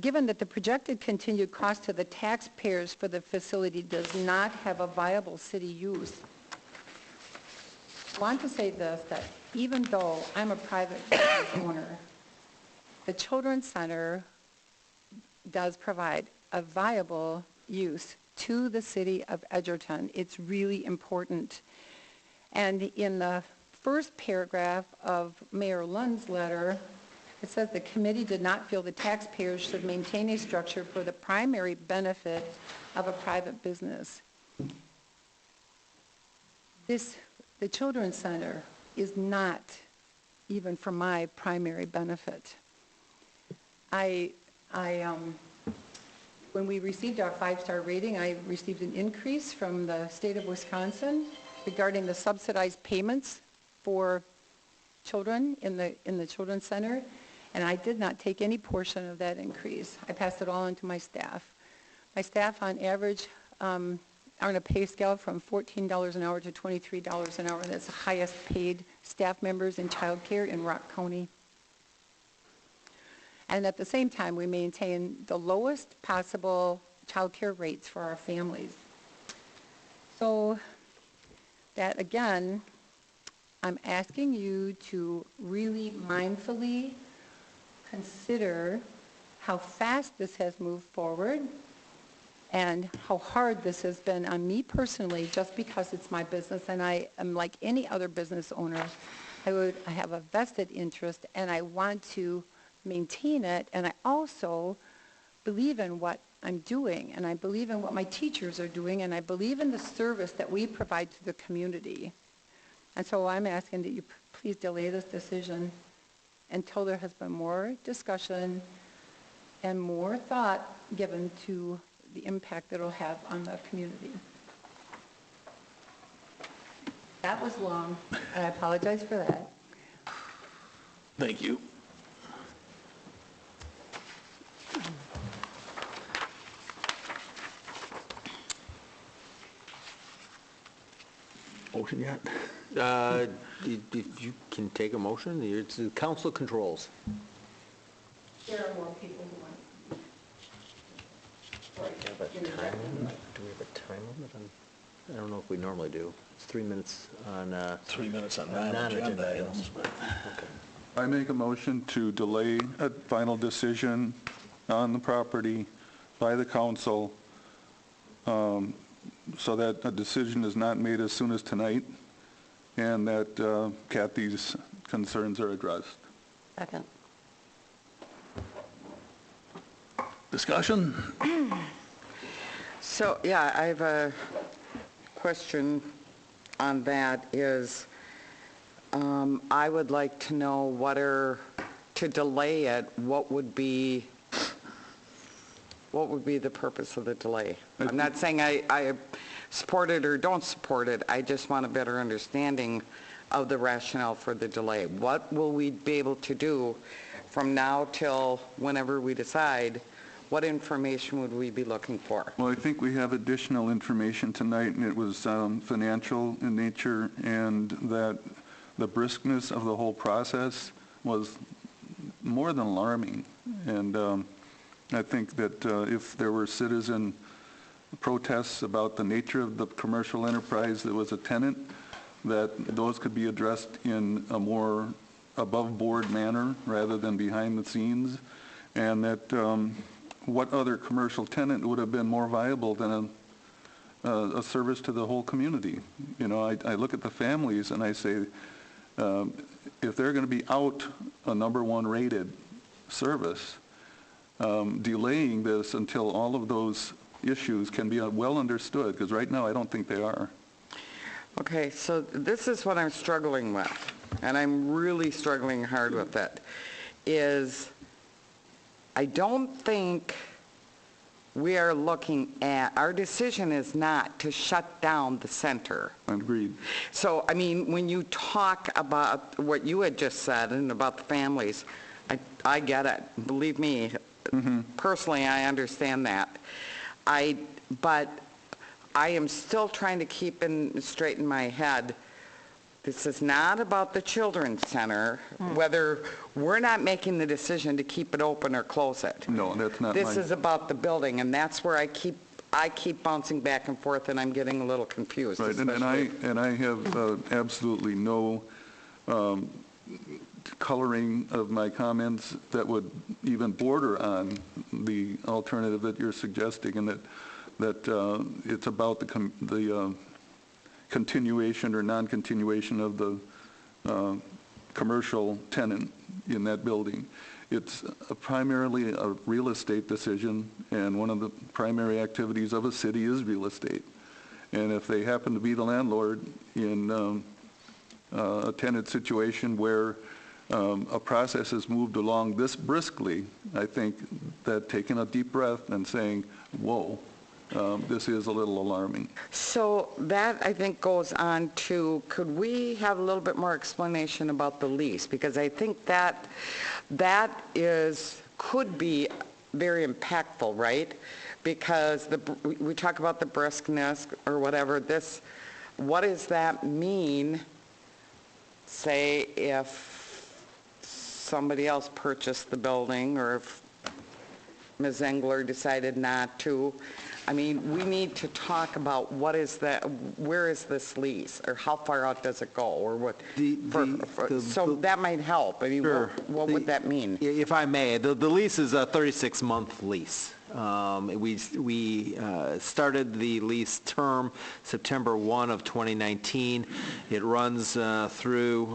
given that the projected continued cost to the taxpayers for the facility does not have a viable city use. I want to say this, that even though I'm a private business owner, the Children's Center does provide a viable use to the city of Edgerton. It's really important. And in the first paragraph of Mayor Lund's letter, it says the committee did not feel the taxpayers should maintain a structure for the primary benefit of a private business. The Children's Center is not even for my primary benefit. When we received our 5-star rating, I received an increase from the state of Wisconsin regarding the subsidized payments for children in the Children's Center, and I did not take any portion of that increase. I passed it all on to my staff. My staff, on average, are on a pay scale from $14 an hour to $23 an hour. That's the highest paid staff members in child care in Rock County. And at the same time, we maintain the lowest possible child care rates for our families. So that, again, I'm asking you to really mindfully consider how fast this has moved forward and how hard this has been on me personally, just because it's my business, and I am like any other business owner. I have a vested interest, and I want to maintain it, and I also believe in what I'm doing, and I believe in what my teachers are doing, and I believe in the service that we provide to the community. And so I'm asking that you please delay this decision until there has been more discussion and more thought given to the impact that it'll have on the community. That was long, and I apologize for that. Thank you. Motion yet? If you can take a motion, it's the council controls. There are more people who want. Do we have a time limit on? I don't know if we normally do. It's 3 minutes on. 3 minutes on non-agenda items. but- Okay. I make a motion to delay a final decision on the property by the council so that a decision is not made as soon as tonight and that Kathy's concerns are addressed. Second. Discussion? So, yeah, I have a question on that is, I would like to know to delay it, what would be the purpose of the delay? I'm not saying I support it or don't support it, I just want a better understanding of the rationale for the delay. What will we be able to do from now till whenever we decide? What information would we be looking for? Well, I think we have additional information tonight, and it was financial in nature, and that the briskness of the whole process was more than alarming. And I think that if there were citizen protests about the nature of the commercial enterprise that was a tenant, that those could be addressed in a more above-board manner rather than behind the scenes, and that what other commercial tenant would have been more viable than a service to the whole community? You know, I look at the families and I say, if they're going to be out a number 1 rated service, delaying this until all of those issues can be well understood, because right now I don't think they are. Okay, so this is what I'm struggling with, and I'm really struggling hard with it, is I don't think we are looking at, our decision is not to shut down the center. Agreed. So, I mean, when you talk about what you had just said and about the families, I get it. Believe me, personally, I understand that. But I am still trying to keep straight in my head, this is not about the Children's Center, whether we're not making the decision to keep it open or close it. No, that's not This is about the building, and that's where I keep bouncing back and forth, and I'm getting a little confused. Right, and I have absolutely no coloring of my comments that would even border on the alternative that you're suggesting, and that it's about the continuation or non-continuation of the commercial tenant in that building. It's primarily a real estate decision, and one of the primary activities of a city is real estate. And if they happen to be the landlord in a tenant situation where a process has moved along this briskly, I think that taking a deep breath and saying, whoa, this is a little alarming. So that, I think, goes on to, could we have a little bit more explanation about the lease? Because I think that could be very impactful, right? Because we talk about the briskness or whatever, what does that mean, say, if somebody else purchased the building, or if Ms. Engler decided not to? I mean, we need to talk about where is this lease, or how far out does it go, or what? So that might help. I mean, Sure. what would that mean? If I may, the lease is a 36-month lease. We started the lease term September 1 of 2019. It runs through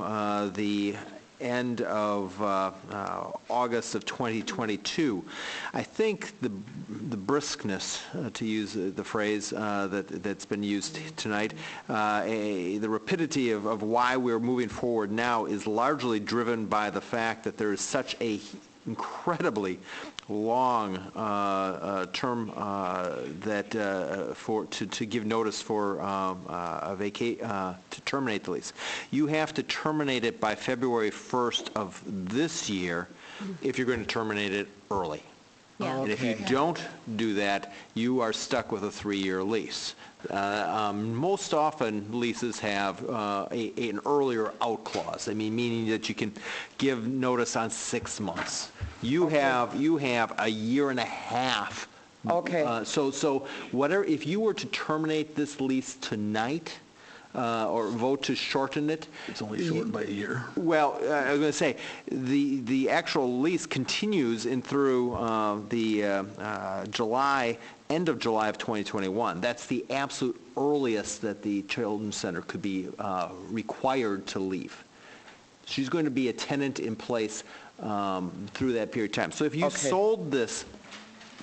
the end of August of 2022. I think the briskness, to use the phrase that's been used tonight, the rapidity of why we're moving forward now is largely driven by the fact that there is such a incredibly long term to give notice for to terminate the lease. You have to terminate it by February 1st of this year if you're going to terminate it early. Yeah. And if you don't do that, you are stuck with a 3-year lease. Most often leases have an earlier out clause. I mean, meaning that you can give notice on 6 months. You have a year and a half. Okay. So whatever, if you were to terminate this lease tonight, or vote to shorten it. It's only shortened by a year. Well, I was going to say, the actual lease continues in through the end of July of 2021. That's the absolute earliest that the Children's Center could be required to leave. She's going to be a tenant in place through that period of time. So if you sold this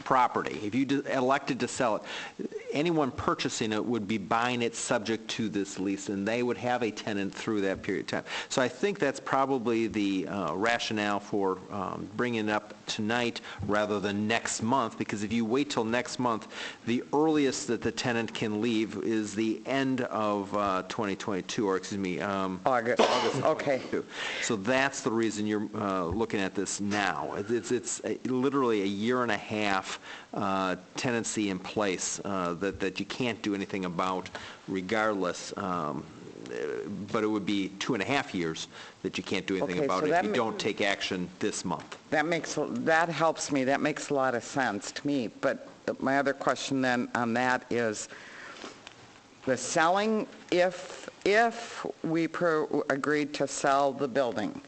property, if you elected to sell it, anyone purchasing it would be buying it subject to this lease, and they would have a tenant through that period of time. So I think that's probably the rationale for bringing it up tonight rather than next month, because if you wait till next month, the earliest that the tenant can leave is the end of 2022, or excuse me, August. Okay. So that's the reason you're looking at this now. It's literally a year and a half tenancy in place that you can't do anything about regardless, but it would be 2.5 years that you can't do anything about if you don't take action this month. That helps me. That makes a lot of sense to me. But my other question then on that is the selling, if we agreed to sell the building,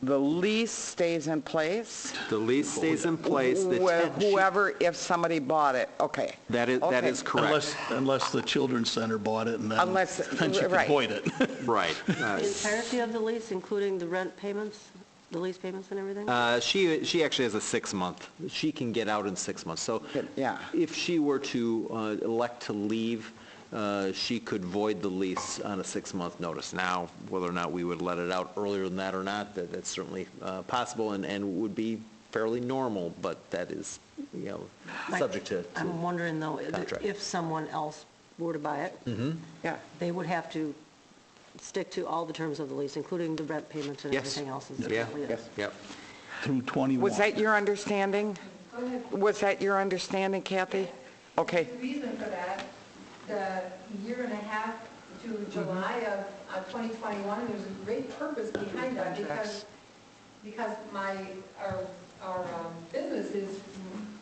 the lease stays in place? The lease stays in place. Whoever, if somebody bought it, okay. That is correct. Unless the Children's Center bought it, and then she could right. void it. Right. The entirety of the lease, including the rent payments, the lease payments and everything? She actually has a 6-month. She can get out in 6 months. So Yeah. if she were to elect to leave, she could void the lease on a 6-month notice. Now, whether or not we would let it out earlier than that or not, that's certainly possible and would be fairly normal, but that is, subject to I'm wondering, though, contract. if someone else were to buy it, Yeah. they would have to stick to all the terms of the lease, including the rent payments and Yes. everything else. Yeah. Yep. Through 21. Was that your understanding? Go ahead. Was that your understanding, Kathy? Okay. The reason for that, the year and a half to July of 2021, there's a great purpose behind that because our business is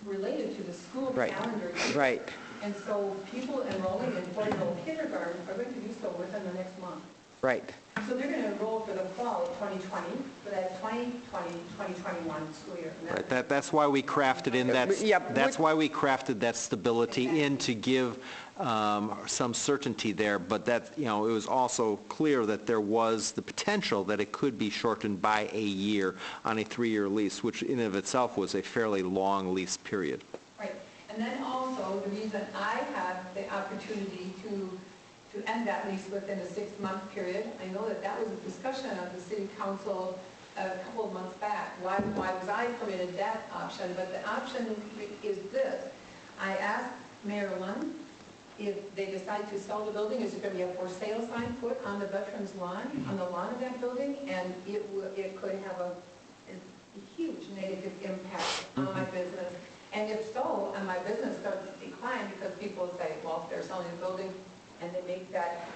related to the school Right. calendar year. Right. And so people enrolling in 4-year-old kindergarten are going to do so within the next month. Right. So they're going to enroll for the fall of 2020, for that 2020-2021 school year. And Right, that's why we crafted in that, Yep. that's why we crafted that stability in to give some certainty there, but that, it was also clear that there was the potential that it could be shortened by a year on a 3-year lease, which in and of itself was a fairly long lease period. Right. And then also, the reason I had the opportunity to end that lease within a 6-month period, I know that was a discussion of the city council a couple of months back. Why was I permitted that option? But the option is this. I asked Mayor Lund if they decide to sell the building, is there going to be a for sale sign put on the veterans lawn, on the lawn of that building? And it could have a huge negative impact on my business. And if so, and my business starts to decline because people say, well, if they're selling the building, and they make that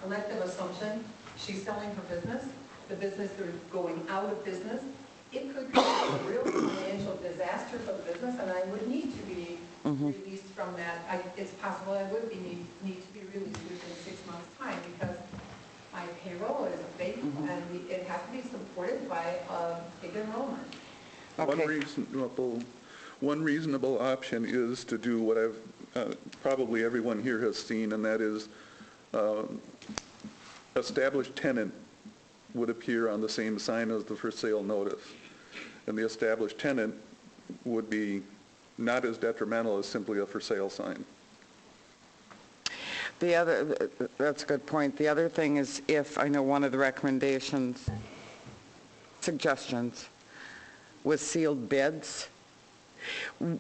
collective assumption, she's selling her business, the business is going out of business, it could create a real financial disaster for the business, and I would need to be released from that. It's possible I would need to be released within 6 months' time because my payroll is big, and it has to be supported by a big enrollment. Okay. One reasonable option is to do what probably everyone here has seen, and that is established tenant would appear on the same sign as the for sale notice. And the established tenant would be not as detrimental as simply a for sale sign. That's a good point. The other thing is, if I know one of the suggestions was sealed bids,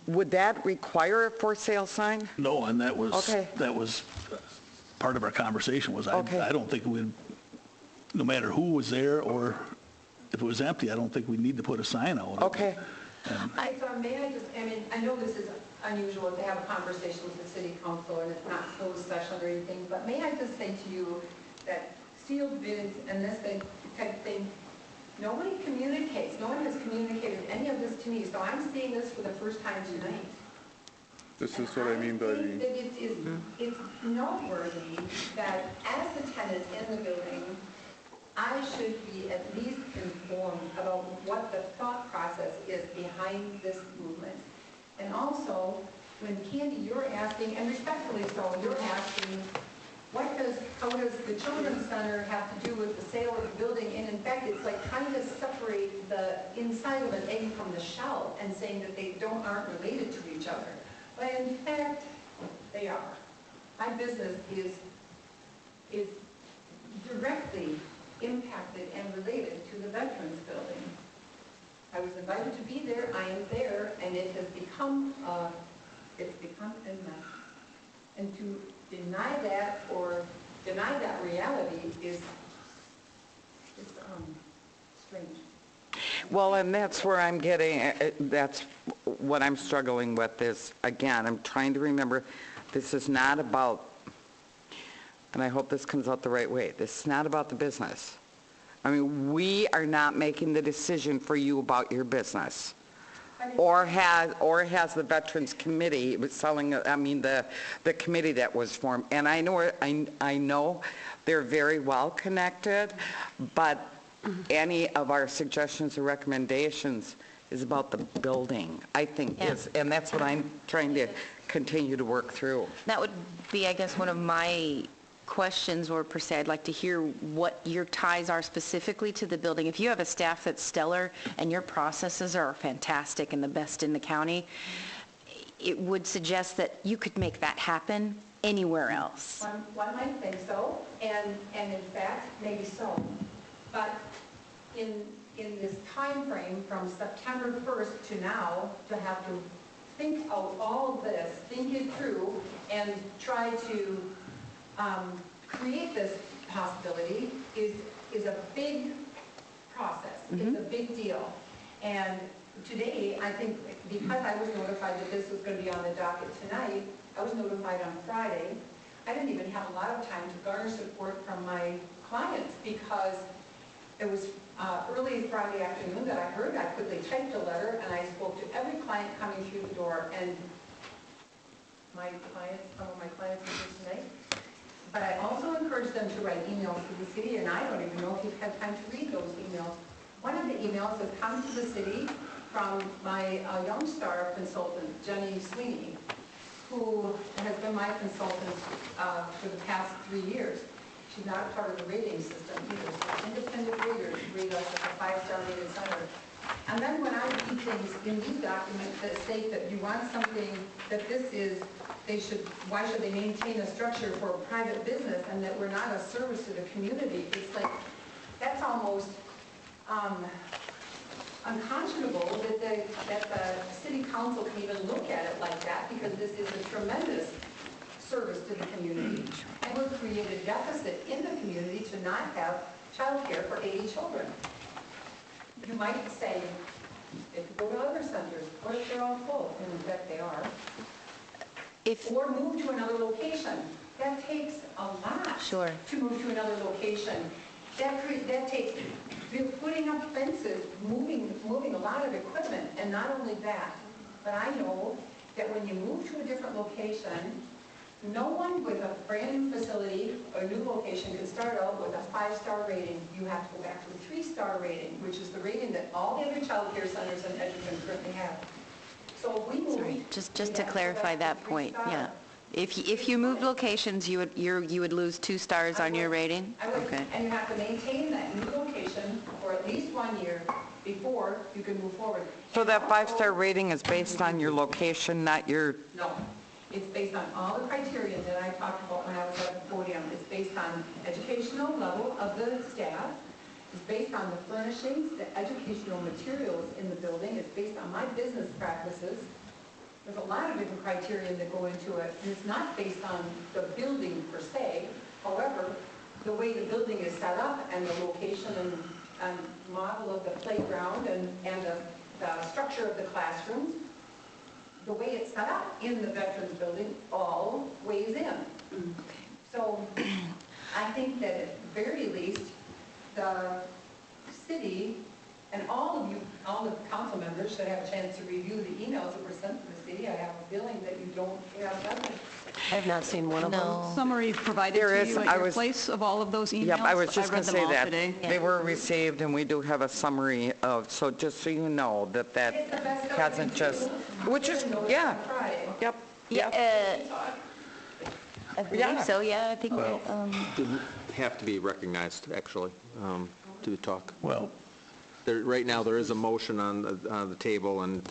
would that require a for sale sign? No, and that was, Okay. part of our conversation was, I don't think no matter who was there or if it was empty, I don't think we need to put a sign out. Okay. I know this is unusual to have a conversation with the city council and it's not closed session or anything, but may I just say to you that sealed bids and this type of thing, nobody communicates. No one has communicated any of this to me, so I'm seeing this for the first time tonight. This is what I mean by think that it's noteworthy that as a tenant in the building, I should be at least informed about what the thought process is behind this movement. And also, when Candy, you're asking, and respectfully so, you're asking, how does the Children's Center have to do with the sale of the building? And in fact, it's like trying to separate the inside of an egg from the shell and saying that they aren't related to each other. But in fact, they are. My business is directly impacted and related to the Veterans Building. I was invited to be there, I am there, and it has become a mess. And to deny that or deny that reality is strange. Well, and that's where I'm getting, that's what I'm struggling with is, again, I'm trying to remember, this is not about, and I hope this comes out the right way, this is not about the business. I mean, we are not making the decision for you about your business. Or has the Veterans Committee the committee that was formed. And I know they're very well connected, but any of our suggestions or recommendations is about the building, I think, and that's what I'm trying to continue to work through. That would be, I guess, one of my questions, or per se, I'd like to hear what your ties are specifically to the building. If you have a staff that's stellar and your processes are fantastic and the best in the county, it would suggest that you could make that happen anywhere else. One might think so, and in fact, maybe so. But in this time frame from September 1st to now, to have to think out all of this, think it through, and try to create this possibility is a big process. It's a big deal. And today, I think, because I was notified that this was going to be on the docket tonight, I was notified on Friday. I didn't even have a lot of time to garner support from my clients because it was early Friday afternoon that I heard. I quickly typed a letter and I spoke to every client coming through the door. And some of my clients are here tonight, But I also encourage them to write emails to the city, and I don't even know if you've had time to read those emails. One of the emails has come to the city from my Young Star consultant, Jenny Sweeney, who has been my consultant for the past 3 years. She's not a part of the rating system either, so independent raters rate us as a 5-star rated center. And then when I read things in these documents that state that you want something, that this is, why should they maintain a structure for a private business and that we're not a service to the community? It's like, that's almost unconscionable that the city council can even look at it like that, because this is a tremendous service to the community. And we'll create a deficit in the community to not have childcare for 80 children. You might say, if you go to other centers, what if they're all full? And in fact, they are. Or move to another location. That takes a lot to move to another location. That takes putting up fences, moving a lot of equipment, and not only that, but I know that when you move to a different location, no one with a brand new facility or new location can start out with a 5-star rating. You have to go back to a 3-star rating, which is the rating that all the other child care centers in Edgerton currently have. So if we move... Sorry, just to clarify that point, yeah. If you moved locations, you would lose 2 stars on your rating? I would, Okay. and you have to maintain that new location for at least 1 year before you can move forward. So that 5-star rating is based on your location, not your... No. It's based on all the criteria that I talked about when I was at the podium. It's based on educational level of the staff. It's based on the furnishings, the educational materials in the building. It's based on my business practices. There's a lot of different criteria that go into it. And it's not based on the building per se. However, the way the building is set up and the location and model of the playground and the structure of the classrooms, the way it's set up in the Veterans Building all weighs in. So I think that at the very least, the city and all of you, all the council members should have a chance to review the emails that were sent to the city. I have a feeling that you don't have that. I have not seen one of them. Summary provided There to is- you at I your was- place of all of those emails. Yep, I was just going read to them say all that. today. They were received, and we do have a summary of, so just so you know, that hasn't just, which is, yeah, yep, yep. I believe so, yeah, I think, Didn't have to be recognized, actually, to talk. Well, Right now, there is a motion on the table, and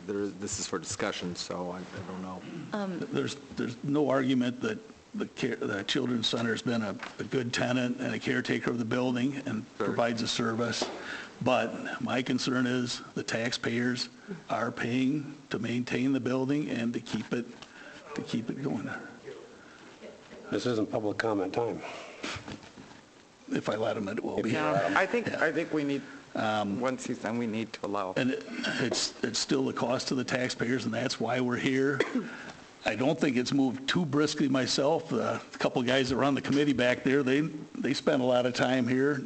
this is for discussion, so I don't know. there's no argument that the Children's Center has been a good tenant and a caretaker of the building and provides a service. But my concern is the taxpayers are paying to maintain the building and to keep it going. This isn't public comment time. If I let them, it will be. Yeah, I think we need, once he's done, we need to allow. And it's still the cost to the taxpayers, and that's why we're here. I don't think it's moved too briskly myself. A couple guys that were on the committee back there, they spent a lot of time here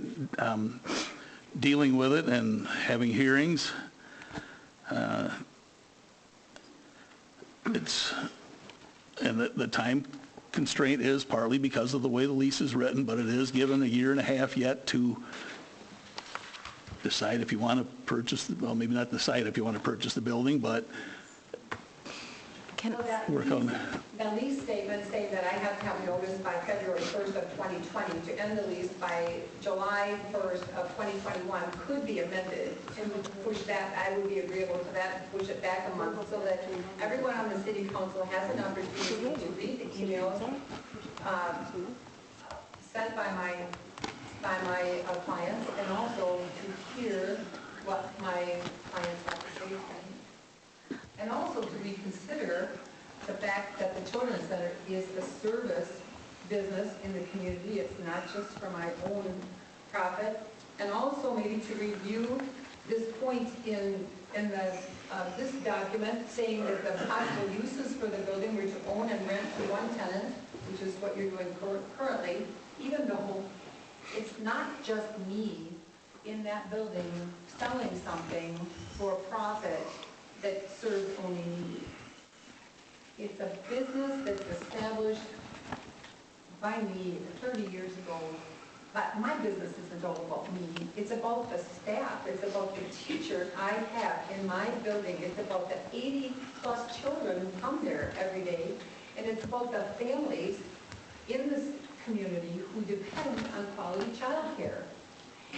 dealing with it and having hearings. And the time constraint is partly because of the way the lease is written, but it is given a year and a half yet to decide if you want to purchase, well, maybe not decide if you want to purchase the building, but work on it. The lease statement saying that I have to have notice by February 1st of 2020 to end the lease by July 1st of 2021 could be amended to push that. I would be agreeable to that, and push it back a month so that everyone on the city council has an opportunity to read the emails sent by my clients, and also to hear what my clients have to say to me. And also to reconsider the fact that the Children's Center is a service business in the community. It's not just for my own profit. And also maybe to review this point in this document saying that the possible uses for the building were to own and rent to one tenant, which is what you're doing currently, even though it's not just me in that building selling something for profit that serves only me. It's a business that's established by me 30 years ago, but my business isn't all about me. It's about the staff. It's about the teachers I have in my building. It's about the 80-plus children who come there every day. And it's about the families in this community who depend on quality childcare.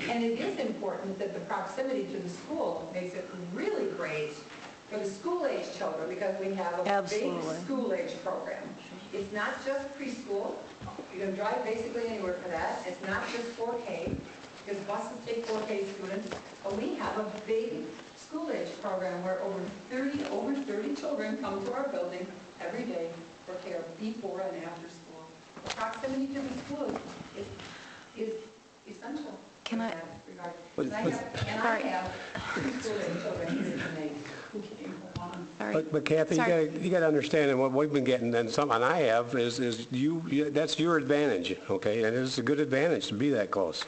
And it is important that the proximity to the school makes it really great for the school-age children, because we have a Absolutely. big school-age program. It's not just preschool. You can drive basically anywhere for that. It's not just 4K, because buses take 4K students. But we have a big school-age program where over 30 children come to our building every day for care before and after school. The proximity to the school is essential. Can I- And I have school-age children who came along. But Kathy, Sorry. you got to understand, and what we've been getting, and I have, is that's your advantage, okay? And it's a good advantage to be that close.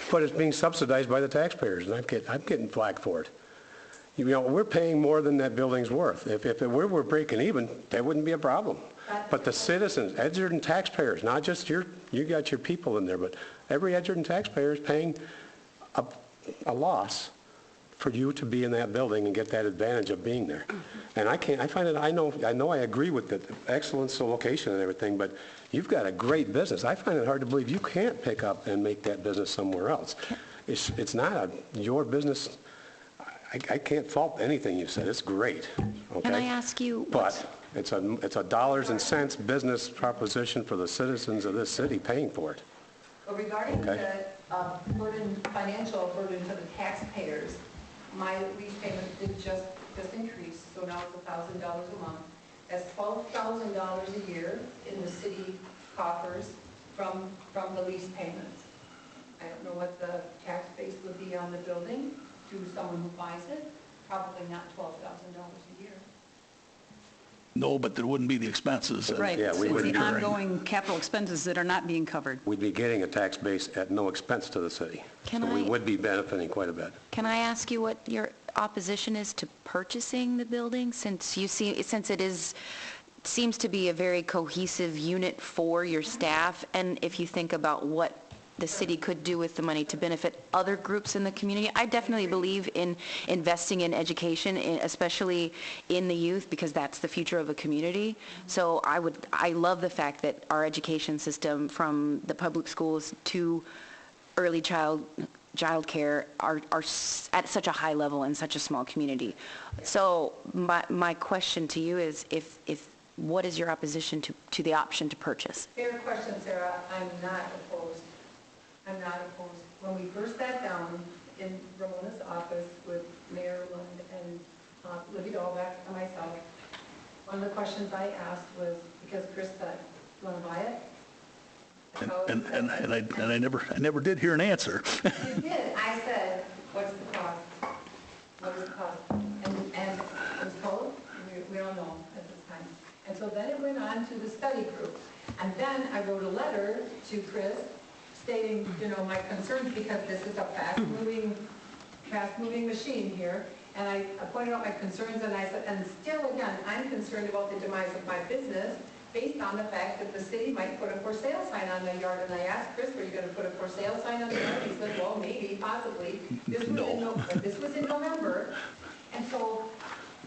But it's being subsidized by the taxpayers, and I'm getting flack for it. You know, we're paying more than that building's worth. If we were breaking even, that wouldn't be a problem. But the citizens, Edgerton taxpayers, not just you got your people in there, but every Edgerton taxpayer is paying a loss for you to be in that building and get that advantage of being there. And I know I agree with the excellence of location and everything, but you've got a great business. I find it hard to believe you can't pick up and make that business somewhere else. It's not your business. I can't fault anything you said. It's great. Okay? Can I ask you? But it's a dollars and cents business proposition for the citizens of this city paying for it. But regarding the financial burden to the taxpayers, my lease payment did just increase, so now it's $1,000 a month. That's $12,000 a year in the city coffers from the lease payments. I don't know what the tax base would be on the building to someone who buys it, probably not $12,000 a year. No, but there wouldn't be the expenses. Right, Yeah, it's we it's would the incur. ongoing capital expenses that are not being covered. We'd be getting a tax base at no expense to the city. Can So we I- would be benefiting quite a bit. Can I ask you what your opposition is to purchasing the building, since it seems to be a very cohesive unit for your staff, and if you think about what the city could do with the money to benefit other groups in the community? I definitely believe in investing in education, especially in the youth, because that's the future of a community. So I love the fact that our education system, from the public schools to early child care, are at such a high level in such a small community. So my question to you is, what is your opposition to the option to purchase? Fair question, Sarah. I'm not opposed. I'm not opposed. When we first sat down in Ramona's office with Mayor Lund and Libby Dahlbeck and myself, one of the questions I asked was, because Chris said, "You want to buy it?" And I never did hear an answer. You did. I said, "What's the cost? What is the cost?" And I was told, we don't know at this time. And so then it went on to the study group. And then I wrote a letter to Chris stating, my concerns, because this is a fast-moving machine here. And I pointed out my concerns, and I said, and still again, I'm concerned about the demise of my business based on the fact that the city might put a for sale sign on the yard. And I asked Chris, were you going to put a for sale sign on the yard? He said, well, maybe, possibly. This was in November. And so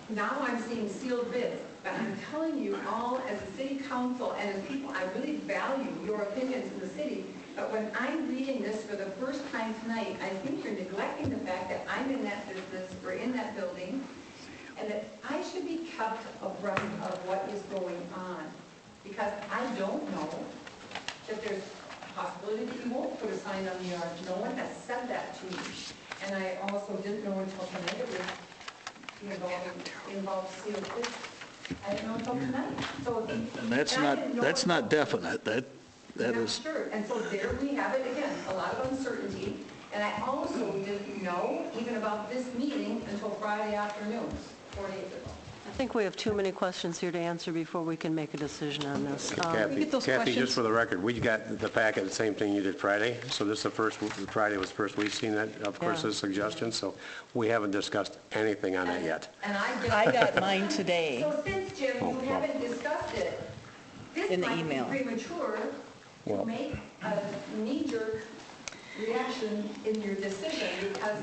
now I'm seeing sealed bids. But I'm telling you all, as a city council and as people, I really value your opinions in the city. But when I'm reading this for the first time tonight, I think you're neglecting the fact that I'm in that business, or in that building, and that I should be kept abreast of what is going on. Because I don't know that there's a possibility that you won't put a sign on the yard. No one has said that to me. And I also didn't know until tonight it would involve sealed bids. I didn't know until tonight. So, And that's not definite. That is. Sure, and so there we have it again, a lot of uncertainty. And I also didn't know even about this meeting until Friday afternoon, 4 days ago. I think we have too many questions here to answer before we can make a decision on this. Kathy, get those just questions. for the record, we got the packet, the same thing you did Friday. So this is Friday was the first we've seen that, of course, Yeah. this suggestion. So we haven't discussed anything on that yet. And I got mine today. So since, Jim, you haven't discussed it, This might be premature to make a knee-jerk reaction in your decision, because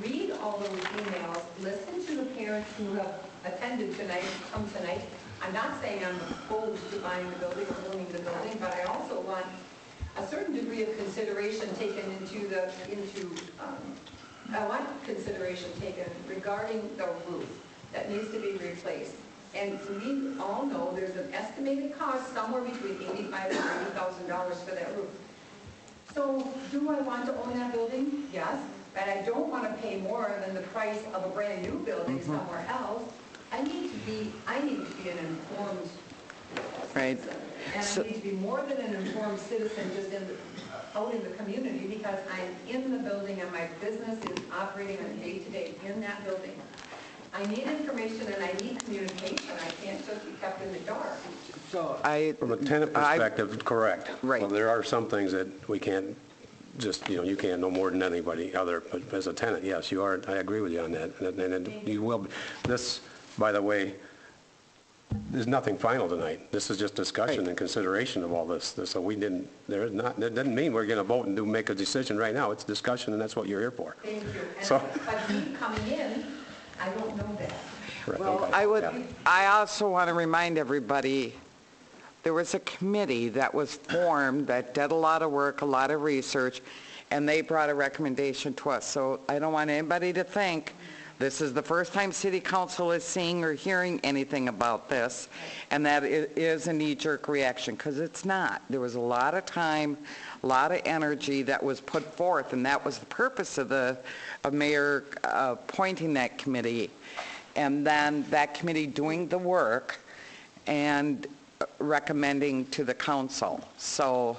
read all those emails, listen to the parents who have attended tonight, come tonight. I'm not saying I'm opposed to buying the building or owning the building, but I also want a certain degree of consideration taken I want consideration taken regarding the roof that needs to be replaced. And we all know there's an estimated cost somewhere between $85,000 and $90,000 for that roof. So do I want to own that building? Yes, but I don't want to pay more than the price of a brand new building somewhere else. I need to be an informed Right. citizen. And I need to be more than an informed citizen just out in the community, because I'm in the building and my business is operating on day-to-day in that building. I need information and I need communication. I can't just be kept in the dark. From a tenant perspective, correct. Right. Well, there are some things that we can't just, you can't know more than anybody other, but as a tenant, yes, you are, I agree with you on that. And you will, this, by the way, there's nothing final tonight. This is just discussion and consideration of all this. So that doesn't mean we're going to vote and make a decision right now. It's discussion, and that's what you're here for. Thank you. So, But me coming in, I don't know that. right, Well, okay. I also want to remind everybody, there was a committee that was formed that did a lot of work, a lot of research, and they brought a recommendation to us. So I don't want anybody to think this is the first time City Council is seeing or hearing anything about this, and that it is a knee-jerk reaction, because it's not. There was a lot of time, a lot of energy that was put forth, and that was the purpose of Mayor appointing that committee, and then that committee doing the work and recommending to the council. So,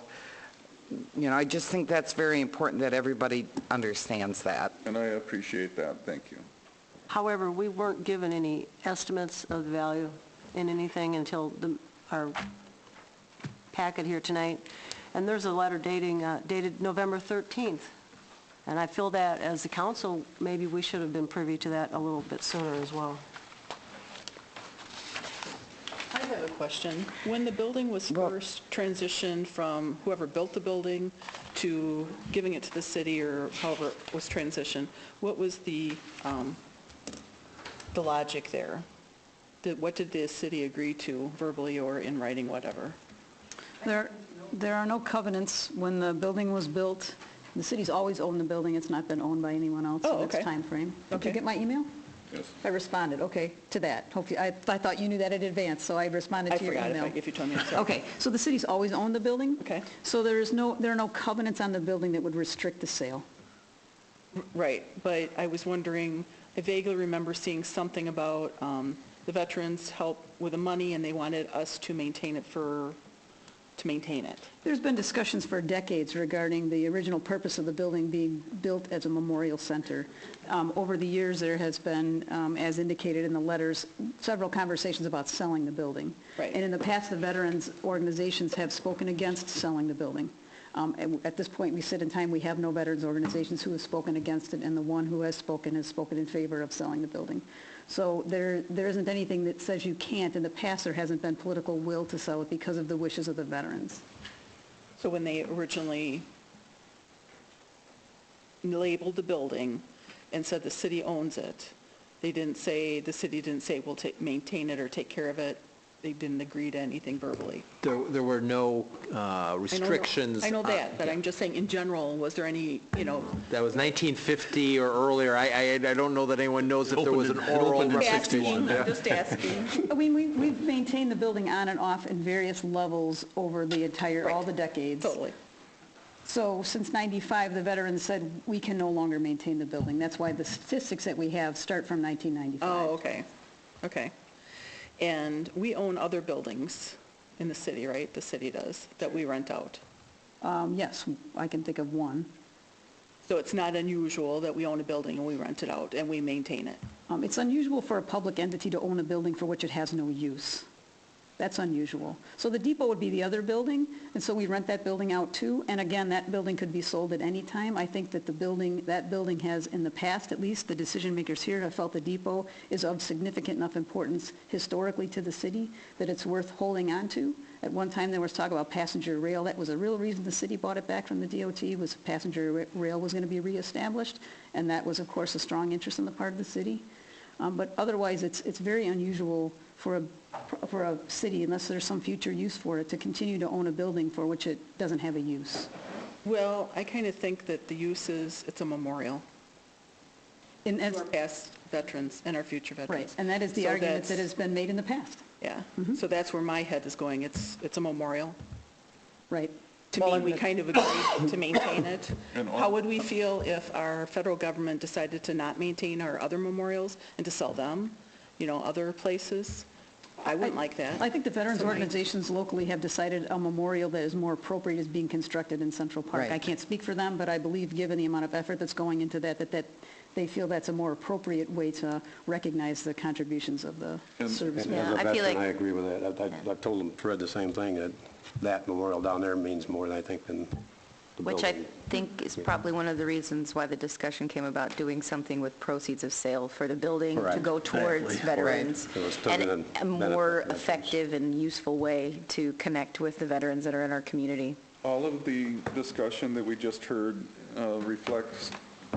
I just think that's very important that everybody understands that. And I appreciate that. Thank you. However, we weren't given any estimates of the value in anything until our packet here tonight. And there's a letter dated November 13th. And I feel that as the council, maybe we should have been privy to that a little bit sooner as well. I have a question. When the building was first transitioned from whoever built the building to giving it to the city, or however it was transitioned, what was the logic there? What did the city agree to verbally or in writing, whatever? There are no covenants. When the building was built, the city's always owned the building. It's not been owned by anyone else. Oh, So that's okay. time frame. Did Okay. you get my email? Yes. I responded, okay, to that. Hopefully, I thought you knew that in advance, so I responded I to your forgot email. if you told me. I'm sorry. Okay, so the city's always owned the building? Okay. So there are no covenants on the building that would restrict the sale. Right, but I was wondering, I vaguely remember seeing something about the veterans help with the money, and they wanted us to maintain it. There's been discussions for decades regarding the original purpose of the building being built as a memorial center. Over the years, there has been, as indicated in the letters, several conversations about selling the building. Right. And in the past, the veterans organizations have spoken against selling the building. And at this point, we sit in time, we have no veterans organizations who have spoken against it, and the one who has spoken in favor of selling the building. So there isn't anything that says you can't. In the past, there hasn't been political will to sell it because of the wishes of the veterans. So when they originally labeled the building and said the city owns it, the city didn't say we'll maintain it or take care of it. They didn't agree to anything verbally. There were no restrictions. I know that, but I'm just saying, in general, was there any, That was 1950 or earlier. I don't know that anyone knows if there was an It oral. opened in asking, 61. I'm just asking. I mean, we've maintained the building on and off in various levels over all the decades. Totally. So since 95, the veterans said we can no longer maintain the building. That's why the statistics that we have start from 1995. Oh, okay. And we own other buildings in the city, right? The city does, that we rent out. Yes, I can think of one. So it's not unusual that we own a building and we rent it out and we maintain it. It's unusual for a public entity to own a building for which it has no use. That's unusual. So the depot would be the other building, and so we rent that building out too. And again, that building could be sold at any time. I think that that building has, in the past at least, the decision makers here have felt the depot is of significant enough importance historically to the city that it's worth holding on to. At one time, there was talk about passenger rail. That was a real reason the city bought it back from the DOT, was passenger rail was going to be reestablished, and that was, of course, a strong interest on the part of the city. But otherwise, it's very unusual for a city, unless there's some future use for it, to continue to own a building for which it doesn't have a use. Well, I kind of think that the use is, it's a memorial to our past veterans and our future veterans. Right, and that is the So argument that's- that has been made in the past. Yeah, so that's where my head is going. It's a memorial. Right. To me, we kind of agreed to maintain it. How would we feel if our federal government decided to not maintain our other memorials and to sell them, other places? I wouldn't like that. I think the veterans organizations locally have decided a memorial that is more appropriate is being constructed in Central Park. Right. I can't speak for them, but I believe, given the amount of effort that's going into that they feel that's a more appropriate way to recognize the contributions of the service. And Yeah, as a I feel veteran, like- I agree with that. I've told Fred the same thing, that memorial down there means more, I think, than the Which I building. think is probably one of the reasons why the discussion came about doing something with proceeds of sale for the building to Correct. go towards Exactly. veterans. So it's still And gonna a more benefit veterans. effective and useful way to connect with the veterans that are in our community. All of the discussion that we just heard reflects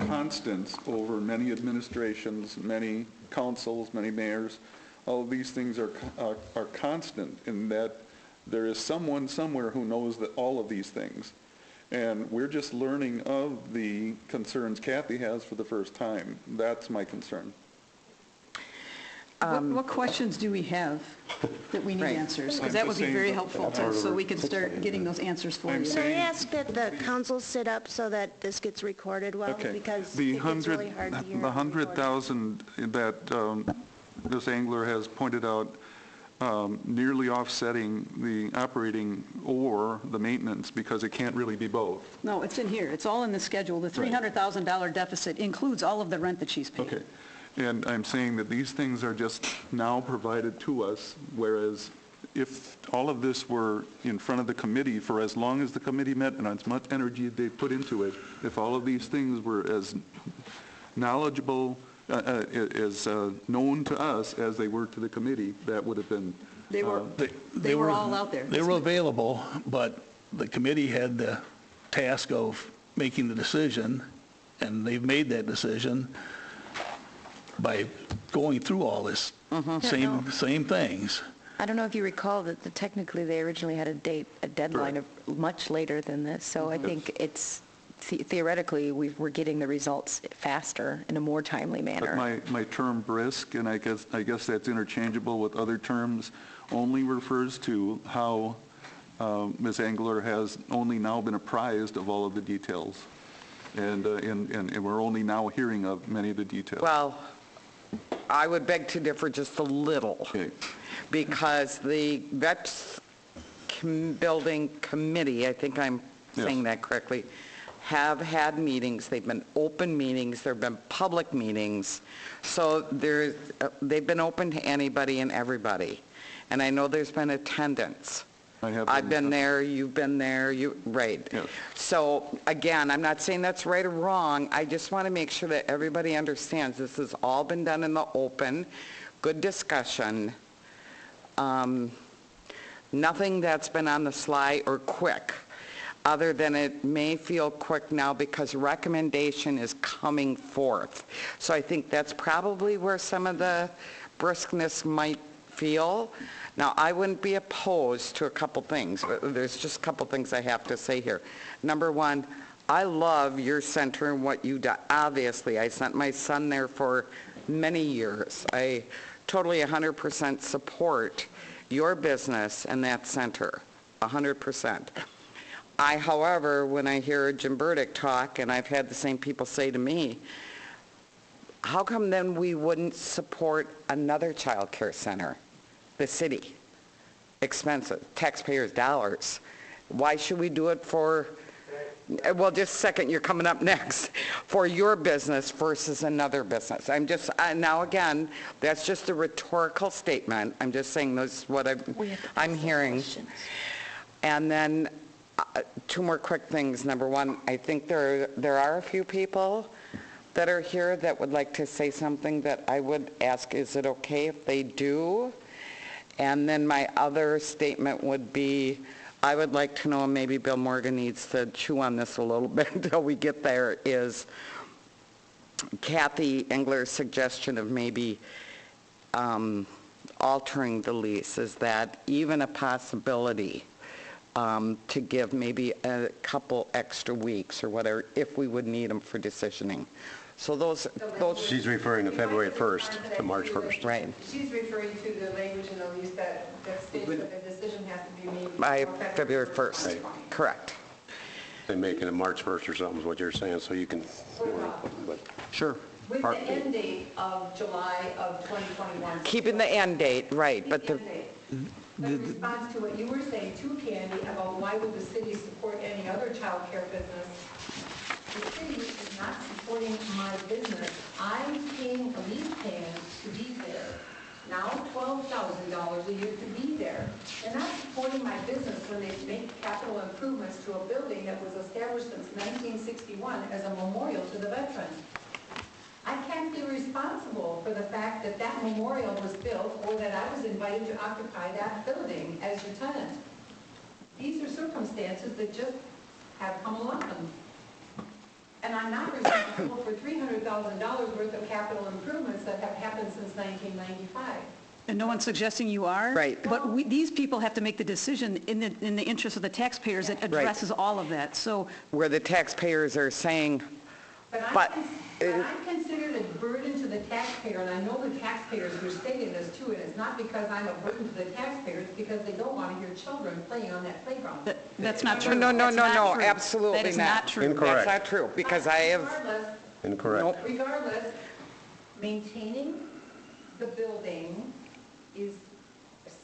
constants over many administrations, many councils, many mayors. All of these things are constant in that there is someone somewhere who knows that all of these things. And we're just learning of the concerns Kathy has for the first time. That's my concern. What questions do we have that we need Right. answers? Because I'm that would just be saying very that- helpful, so we can start getting those answers for I'm you. Can I saying- ask that the council sit up so that this gets recorded well? Okay. Because The it gets really hard to hear. The on the recording. 100,000 that Ms. Angler has pointed out, nearly offsetting the operating or the maintenance, because it can't really be both. No, it's in here. It's all in the schedule. The $300,000 deficit includes all of the rent that she's paid. Okay. And I'm saying that these things are just now provided to us, whereas if all of this were in front of the committee for as long as the committee met and as much energy they put into it, if all of these things were as knowledgeable, as known to us as they were to the committee, that would have been... They were all out there. They were available, but the committee had the task of making the decision, and they've made that decision by going through all this same things. I don't know if you recall that technically they originally had a deadline of much later than this, so I think it's theoretically we're getting the results faster in a more timely manner. But my term brisk, and I guess that's interchangeable with other terms, only refers to how Ms. Angler has only now been apprised of all of the details. And we're only now hearing of many of the details. Well, I would beg to differ just a little. Okay. Because the Vets Building Committee, I think I'm saying that correctly, have had meetings. They've been open meetings. There have been public meetings. So they've been open to anybody and everybody. And I know there's been attendance. I've been there, you've been there, right. Yes. So again, I'm not saying that's right or wrong. I just want to make sure that everybody understands this has all been done in the open, good discussion. Nothing that's been on the sly or quick, other than it may feel quick now because recommendation is coming forth. So I think that's probably where some of the briskness might feel. Now, I wouldn't be opposed to a couple things. There's just a couple things I have to say here. Number one, I love your center and what you do. Obviously, I sent my son there for many years. I totally 100% support your business and that center, 100%. However, when I hear Jim Burdick talk, and I've had the same people say to me, how come then we wouldn't support another child care center? The city, expensive, taxpayers' dollars. Why should we do it for well, just a second, you're coming up next, for your business versus another business. I'm just, now again, that's just a rhetorical statement. I'm just saying this is what I'm hearing. And then, two more quick things. Number one, I think there are a few people that are here that would like to say something that I would ask, is it okay if they do? And then my other statement would be, I would like to know, and maybe Bill Morgan needs to chew on this a little bit until we get there, is Kathy Engler's suggestion of maybe altering the lease. Is that even a possibility to give maybe a couple extra weeks or whatever, if we would need them for decisioning? So those. She's referring to February 1st to March 1st. Right. She's referring to the language in the lease that states that the decision has to be made By before February 1st. Right. Correct. They make it a March 1st or something is what you're saying, so you can, but Sure. With the end date of July of 2021. Keeping the end date, right, but the. End date. But in response to what you were saying too, Candy, about why would the city support any other child care business, the city is not supporting my business. I'm paying a lease payment to be there. Now $12,000 a year to be there. They're not supporting my business when they make capital improvements to a building that was established since 1961 as a memorial to the veterans. I can't be responsible for the fact that that memorial was built or that I was invited to occupy that building as your tenant. These are circumstances that just have come along. And I'm not responsible for $300,000 worth of capital improvements that have happened since 1995. And no one's suggesting you are. Right. But these people have to make the decision in the interest of the taxpayers that addresses all of that. So Where the taxpayers are saying, But I'm considered a burden to the taxpayer, and I know the taxpayers who are stating this too, and it's not because I'm a burden to the taxpayers, it's because they don't want to hear children playing on that playground. that's not true. no, That's not true. absolutely not. That is not true. Incorrect. That's not true, because I have, Regardless, incorrect. regardless, maintaining the building is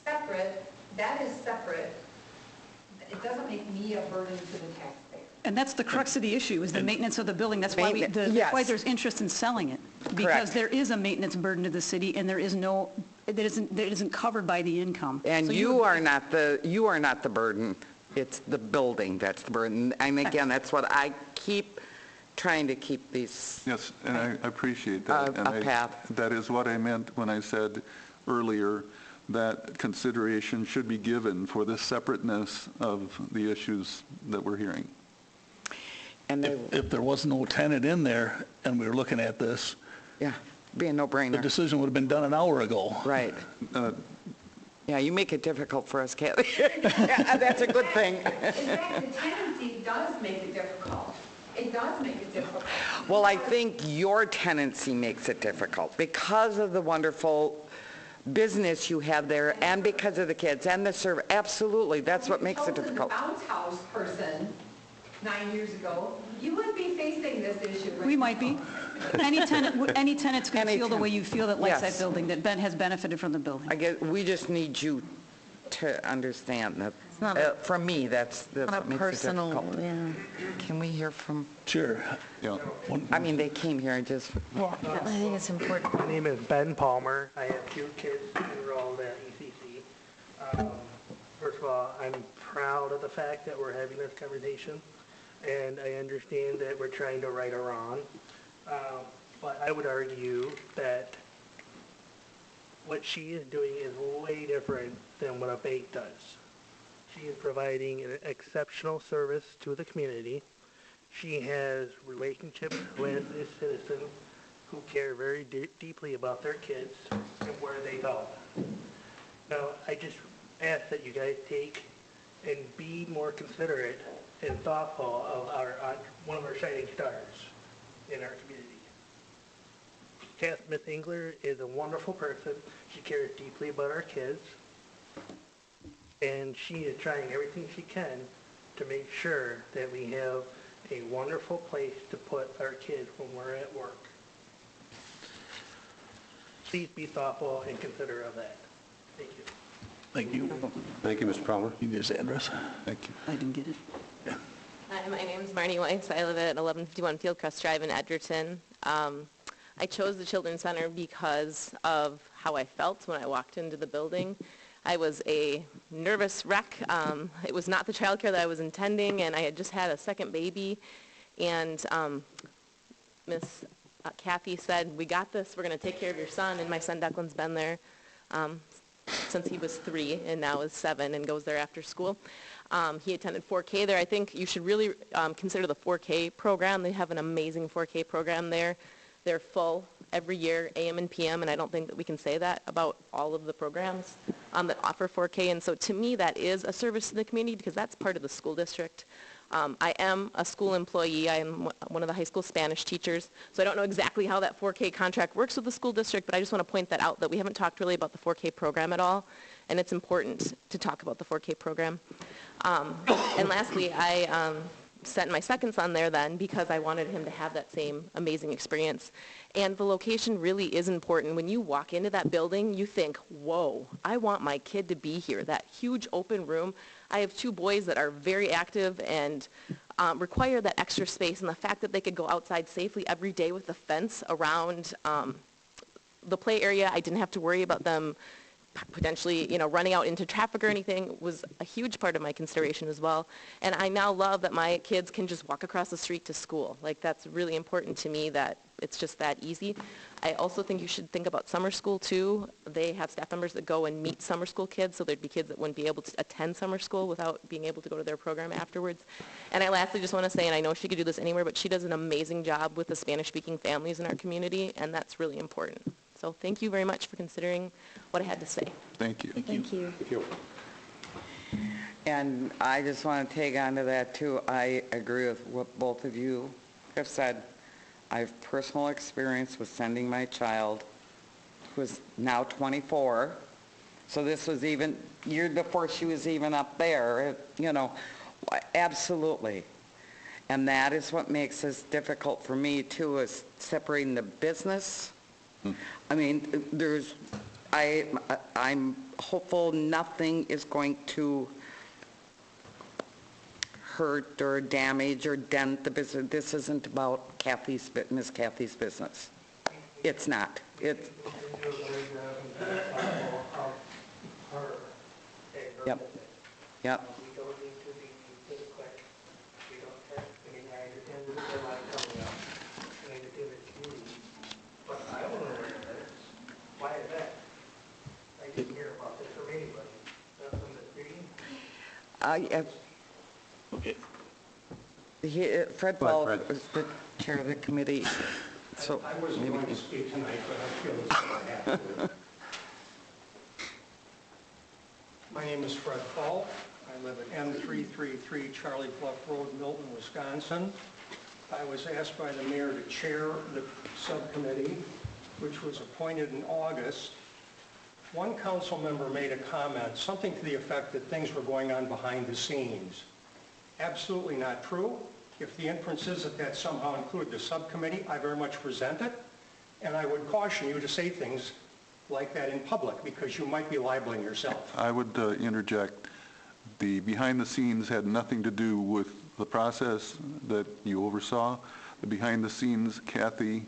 separate, that is separate. It doesn't make me a burden to the taxpayer. And that's the crux of the issue, is the maintenance of the building. That's why Yes. why there's interest in selling it. Because Correct. there is a maintenance burden to the city, and there isn't covered by the income. and So you are not the burden, it's the building that's the burden. And again, that's what I keep trying to keep these, Yes, and I appreciate that. A path. That is what I meant when I said earlier that consideration should be given for the separateness of the issues that we're hearing. and they, If there was no tenant in there and we were looking at this, yeah, be a the no-brainer. decision would have been done an hour ago. Right. Uh, Yeah, you make it difficult for us, Kathy. Yeah, that's a good thing. In fact, the tenancy does make it difficult. It does make it difficult. Well, I think your tenancy makes it difficult because of the wonderful business you have there and because of the kids and the service. Absolutely, that's what makes it difficult. If you told the bounce house person 9 years ago, you wouldn't be facing this issue right We might be. now. Any tenants can Any feel the way you feel that likes Yes. that building, that has benefited from the building. I guess, we just need you to understand that, not a- for me, that's On a what makes it personal, difficult. yeah. Can we hear from, Sure. Yeah. I mean, they came here and just, I think it's important. My name is Ben Palmer. I have 2 kids enrolled at ECC. First of all, I'm proud of the fact that we're having this conversation, and I understand that we're trying to right a wrong. But I would argue that what she is doing is way different than what a bank does. She is providing an exceptional service to the community. She has relationships with the citizens who care very deeply about their kids and where they go. Now, I just ask that you guys take and be more considerate and thoughtful of one of our shining stars in our community. Kath Smith Engler is a wonderful person. She cares deeply about our kids, and she is trying everything she can to make sure that we have a wonderful place to put our kids when we're at work. Please be thoughtful and considerate of that. Thank you. Thank you. Thank you, Mr. Palmer. You need his address. Thank you. I didn't get it. My Hi, my name's Marnie Weiss. I live at 1151 Fieldcrest Drive in Edgerton. I chose the Children's Center because of how I felt when I walked into the building. I was a nervous wreck. It was not the childcare that I was intending, and I had just had a second baby. And Miss Kathy said, "We got this. We're going to take care of your son." And my son Declan's been there since he was 3 and now is 7 and goes there after school. He attended 4K there. I think you should really consider the 4K program. They have an amazing 4K program there. They're full every year, AM and PM, and I don't think that we can say that about all of the programs that offer 4K. And so to me, that is a service to the community because that's part of the school district. I am a school employee. I am one of the high school Spanish teachers, so I don't know exactly how that 4K contract works with the school district, but I just want to point that out, that we haven't talked really about the 4K program at all, and it's important to talk about the 4K program. And lastly, I sent my second son there then because I wanted him to have that same amazing experience. And the location really is important. When you walk into that building, you think, whoa, I want my kid to be here. That huge open room. I have 2 boys that are very active and require that extra space, and the fact that they could go outside safely every day with the fence around the play area, I didn't have to worry about them potentially, running out into traffic or anything, was a huge part of my consideration as well. And I now love that my kids can just walk across the street to school. Like, that's really important to me, that it's just that easy. I also think you should think about summer school too. They have staff members that go and meet summer school kids, so there'd be kids that wouldn't be able to attend summer school without being able to go to their program afterwards. And I lastly just want to say, and I know she could do this anywhere, but she does an amazing job with the Spanish-speaking families in our community, and that's really important. So thank you very much for considering what I had to say. Thank you. Thank you. Thank you. And I just want to take on to that too. I agree with what both of you have said. I have personal experience with sending my child, who is now 24. So this was even year before she was even up there, absolutely. And that is what makes this difficult for me too, is separating the business. I mean, I'm hopeful nothing is going to hurt or damage or dent the business. This isn't about Miss Kathy's business. It's not. It's. Yep. Yep. We don't need to be this quick. We don't have, I understand the deadline coming up. I need to give it to you. But I don't know where it is. Why is that? I didn't hear about this from anybody. Not from the meeting? Okay. Fred Paul is the chair of the committee. So I wasn't going to speak tonight, but I feel as though I have to. My name is Fred Paul. I live at M333 Charlie Bluff Road, Milton, Wisconsin. I was asked by the mayor to chair the subcommittee, which was appointed in August. One council member made a comment, something to the effect that things were going on behind the scenes. Absolutely not true. If the inference is that that somehow included the subcommittee, I very much resent it, and I would caution you to say things like that in public, because you might be libeling yourself. I would interject. The behind the scenes had nothing to do with the process that you oversaw. The behind the scenes, Kathy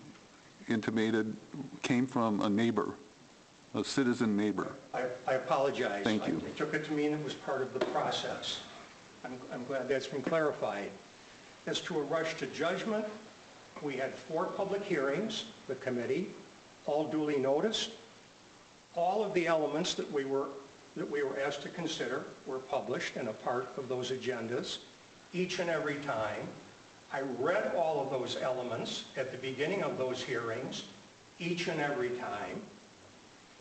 intimated, came from a neighbor, a citizen neighbor. I apologize. Thank you. I took it to mean it was part of the process. I'm glad that's been clarified. As to a rush to judgment, we had 4 public hearings, the committee, all duly noticed. All of the elements that we were asked to consider were published and a part of those agendas each and every time. I read all of those elements at the beginning of those hearings each and every time.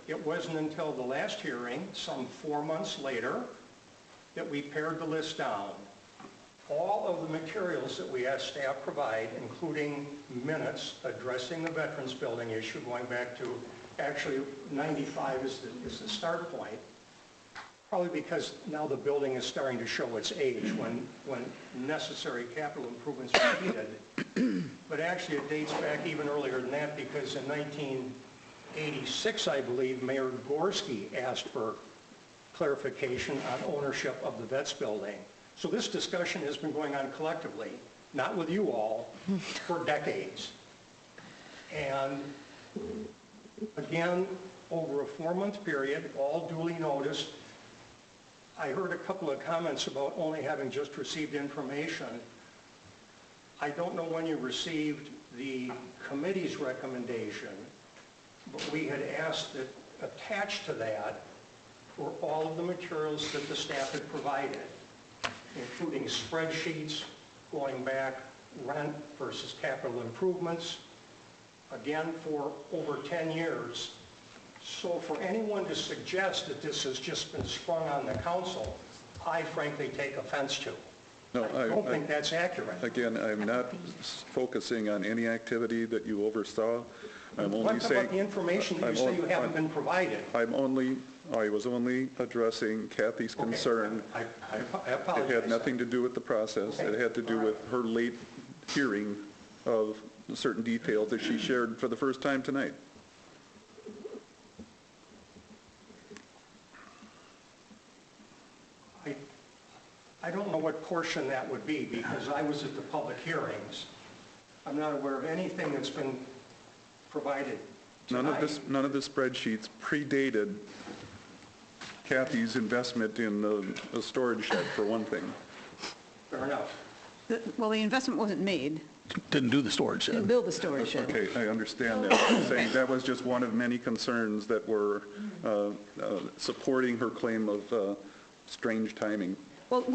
It wasn't until the last hearing, some 4 months later, that we pared the list down. All of the materials that we asked staff provide, including minutes addressing the Veterans Building issue, going back to actually 95 is the start point, probably because now the building is starting to show its age when necessary capital improvements are needed. But actually it dates back even earlier than that, because in 1986, I believe, Mayor Gorski asked for clarification on ownership of the Vets Building. So this discussion has been going on collectively, not with you all, for decades. And again, over a 4-month period, all duly noticed. I heard a couple of comments about only having just received information. I don't know when you received the committee's recommendation, but we had asked that attached to that were all of the materials that the staff had provided, including spreadsheets going back rent versus capital improvements, again for over 10 years. So for anyone to suggest that this has just been sprung on the council, I frankly take offense to. No, I don't think that's accurate. Again, I'm not focusing on any activity that you oversaw. I'm only What saying... about the information that you say you haven't been provided? I was only addressing Kathy's concern. I apologize. It had nothing to do with the process. It had to do with her late hearing of certain details that she shared for the first time tonight. I don't know what portion that would be because I was at the public hearings. I'm not aware of anything that's been provided tonight. None of the spreadsheets predated Kathy's investment in the storage shed, for one thing. Fair enough. Well, the investment wasn't made. Didn't do the storage shed. Didn't build the storage shed. Okay, I understand that. I'm saying that was just one of many concerns that were supporting her claim of strange timing. Well,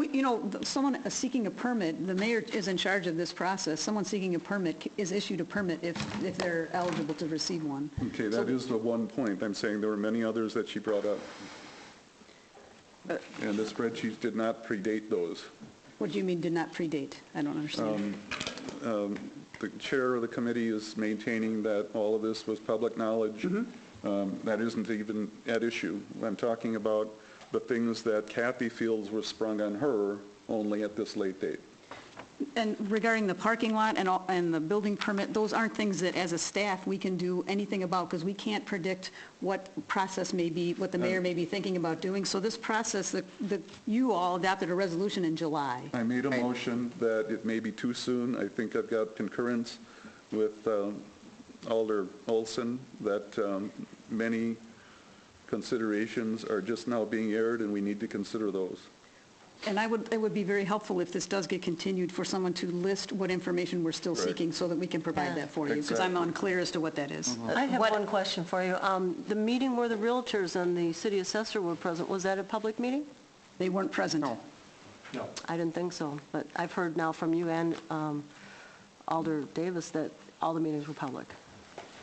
someone seeking a permit, the mayor is in charge of this process. Someone seeking a permit is issued a permit if they're eligible to receive one. Okay, that is the one point. I'm saying there were many others that she brought up. And the spreadsheets did not predate those. What do you mean did not predate? I don't understand. The chair of the committee is maintaining that all of this was public knowledge. That isn't even at issue. I'm talking about the things that Kathy feels were sprung on her only at this late date. And regarding the parking lot and the building permit, those aren't things that as a staff we can do anything about because we can't predict what process may be, what the mayor may be thinking about doing. So this process, that you all adopted a resolution in July. I made a motion that it may be too soon. I think I've got concurrence with Alder Olson that many considerations are just now being aired and we need to consider those. And it would be very helpful if this does get continued for someone to list what information we're still seeking so that we can provide that for you, because I'm unclear as to what that is. I have one question for you. The meeting where the realtors and the city assessor were present, was that a public meeting? They weren't present. No. I didn't think so, but I've heard now from you and Alder Davis that all the meetings were public.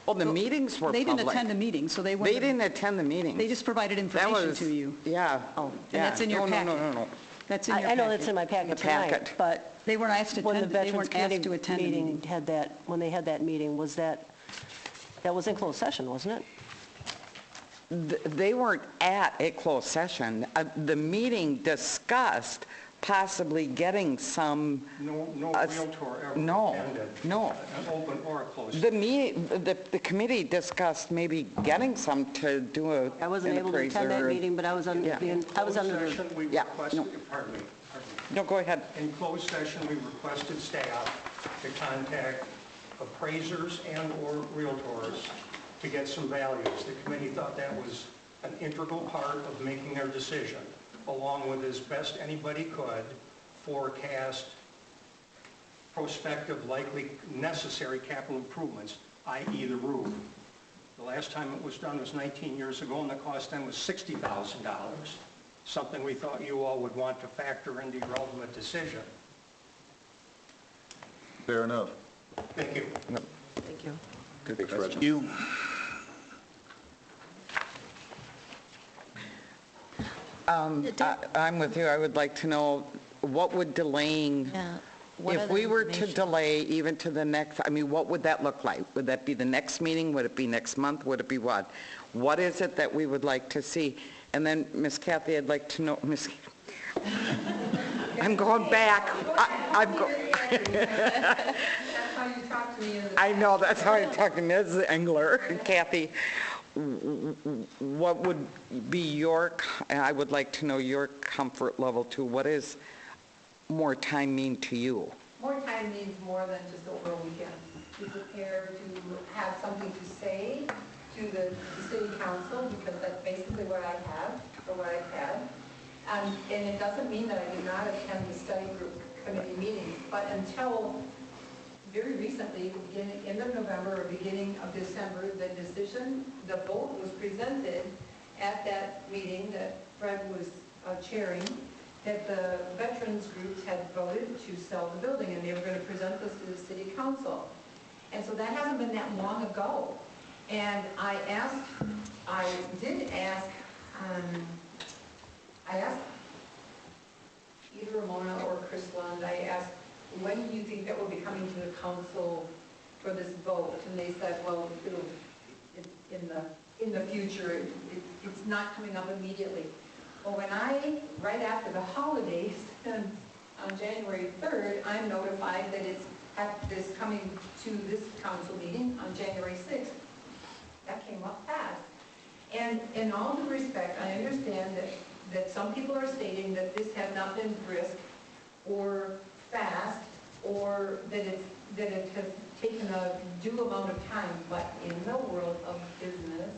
Well, the meetings were public. They didn't attend the meeting, so they weren't. They didn't attend the meeting. They just provided information to you. Yeah. Oh, and that's in your packet. No. That's in your I know packet. that's in my packet tonight, but they weren't asked to when the attend. They Veterans weren't asked to Committee attend the meeting. had that, when they had that meeting, was that was in closed session, wasn't it? They weren't at a closed session. The meeting discussed possibly getting some... No realtor ever attended. No. An open or a closed. The committee discussed maybe getting some to do a... I wasn't able to attend that meeting, but I was under Pardon me. No, go ahead. In closed session, we requested staff to contact appraisers and/or realtors to get some values. The committee thought that was an integral part of making their decision, along with, as best anybody could, forecast prospective, likely necessary capital improvements, i.e. the roof. The last time it was done was 19 years ago, and the cost then was $60,000, something we thought you all would want to factor into your ultimate decision. Fair enough. Thank you. Thank you. Good question. You. I'm with you. I would like to know what would delaying, if we were to delay even to the next, what would that look like? Would that be the next meeting? Would it be next month? Would it be what? What is it that we would like to see? And then, Ms. Kathy, I'd like to know, I'm going back. That's how you talk to me. I know, that's how I talk to Ms. Engler. Kathy, what would be I would like to know your comfort level to what is more time mean to you? More time means more than just over a weekend. Be prepared to have something to say to the city council, because that's basically what I have, or what I've had. And it doesn't mean that I do not attend the study group committee meetings, but until very recently, beginning, end of November or beginning of December, the vote was presented at that meeting that Fred was chairing, that the veterans groups had voted to sell the building, and they were going to present this to the city council. And so that hasn't been that long ago. And I did ask either Ramona or Chris Lund, I asked, when do you think that will be coming to the council for this vote? And they said, well, it's in the future, it's not coming up immediately. Well, right after the holidays, on January 3rd, I'm notified that it's coming to this council meeting on January 6th. That came up fast. And in all due respect, I understand that some people are stating that this has not been brisk or fast, or that it has taken a due amount of time, but in the world of business,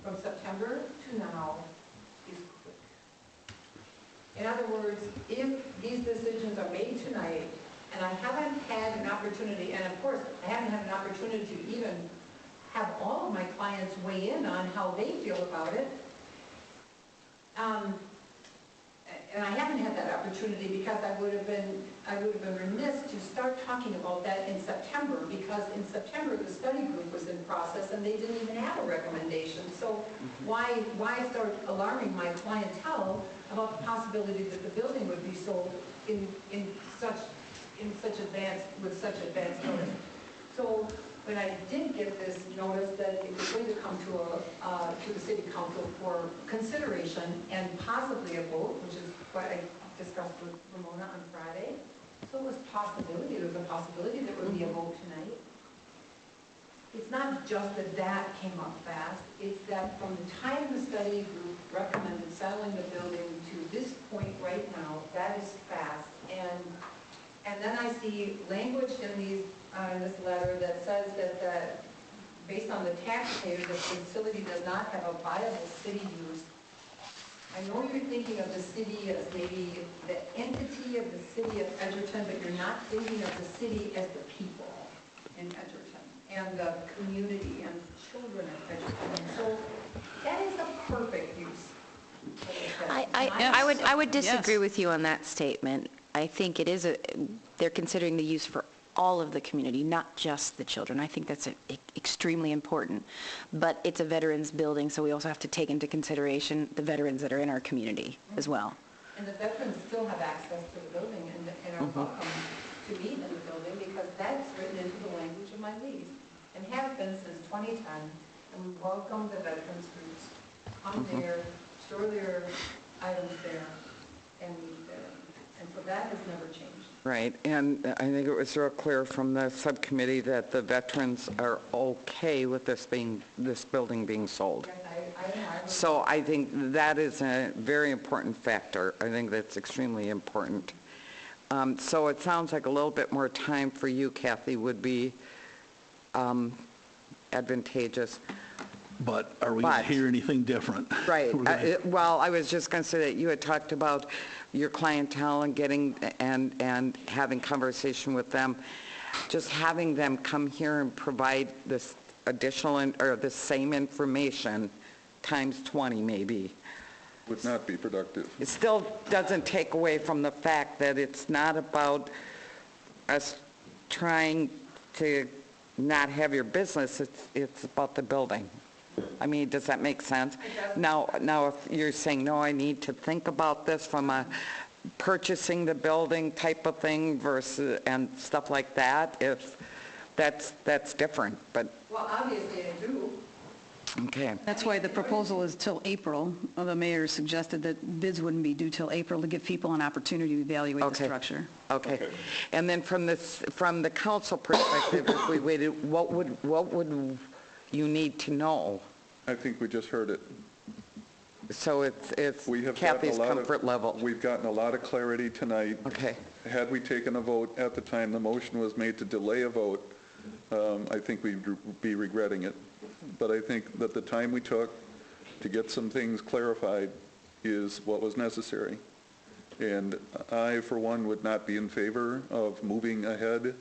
from September to now, is quick. In other words, if these decisions are made tonight, and I haven't had an opportunity, and of course, I haven't had an opportunity to even have all of my clients weigh in on how they feel about it, and I haven't had that opportunity because I would have been remiss to start talking about that in September, because in September the study group was in process and they didn't even have a recommendation. So why start alarming my clientele about the possibility that the building would be sold with such advanced notice? So when I did get this notice that it was going to come to the city council for consideration and possibly a vote, which is what I discussed with Ramona on Friday. So it was there was a possibility there would be a vote tonight. It's not just that came up fast, it's that from the time the study group recommended selling the building to this point right now, that is fast. And then I see language in this letter that says that based on the taxpayers, the facility does not have a viable city use. I know you're thinking of the city as maybe the entity of the city of Edgerton, but you're not thinking of the city as the people in Edgerton and the community and children of Edgerton. And so that is the perfect use. I would disagree with you on that statement. I think it is they're considering the use for all of the community, not just the children. I think that's extremely important. But it's a veterans building, so we also have to take into consideration the veterans that are in our community as well. And the veterans still have access to the building and are welcome to meet in the building, because that's written into the language of my lease and has been since 2010. And we welcome the veterans groups. Come there, store their items there, and meet there. And so that has never changed. Right, and I think it was real clear from the subcommittee that the veterans are okay with this building being sold. Yes, So I think that is a very important factor. I think that's extremely important. So it sounds like a little bit more time for you, Kathy, would be advantageous. But are we going to hear anything different? Right. Well, I was just going to say that you had talked about your clientele and getting and having conversation with them. Just having them come here and provide this additional or the same information times 20 maybe. Would not be productive. It still doesn't take away from the fact that it's not about us trying to not have your business. It's about the building. I mean, does that make sense? Now, if you're saying, no, I need to think about this from a purchasing the building type of thing versus, and stuff like that, if that's different, but. Well, obviously I do. Okay. That's why the proposal is till April. The mayor suggested that bids wouldn't be due till April to give people an opportunity to evaluate the structure. Okay. And then from the council perspective, if we waited, what would you need to know? I think we just heard it. So it's We have gotten a Kathy's lot of- comfort level. We've gotten a lot of clarity tonight. Okay. Had we taken a vote at the time the motion was made to delay a vote, I think we'd be regretting it. But I think that the time we took to get some things clarified is what was necessary. And I, for one, would not be in favor of moving ahead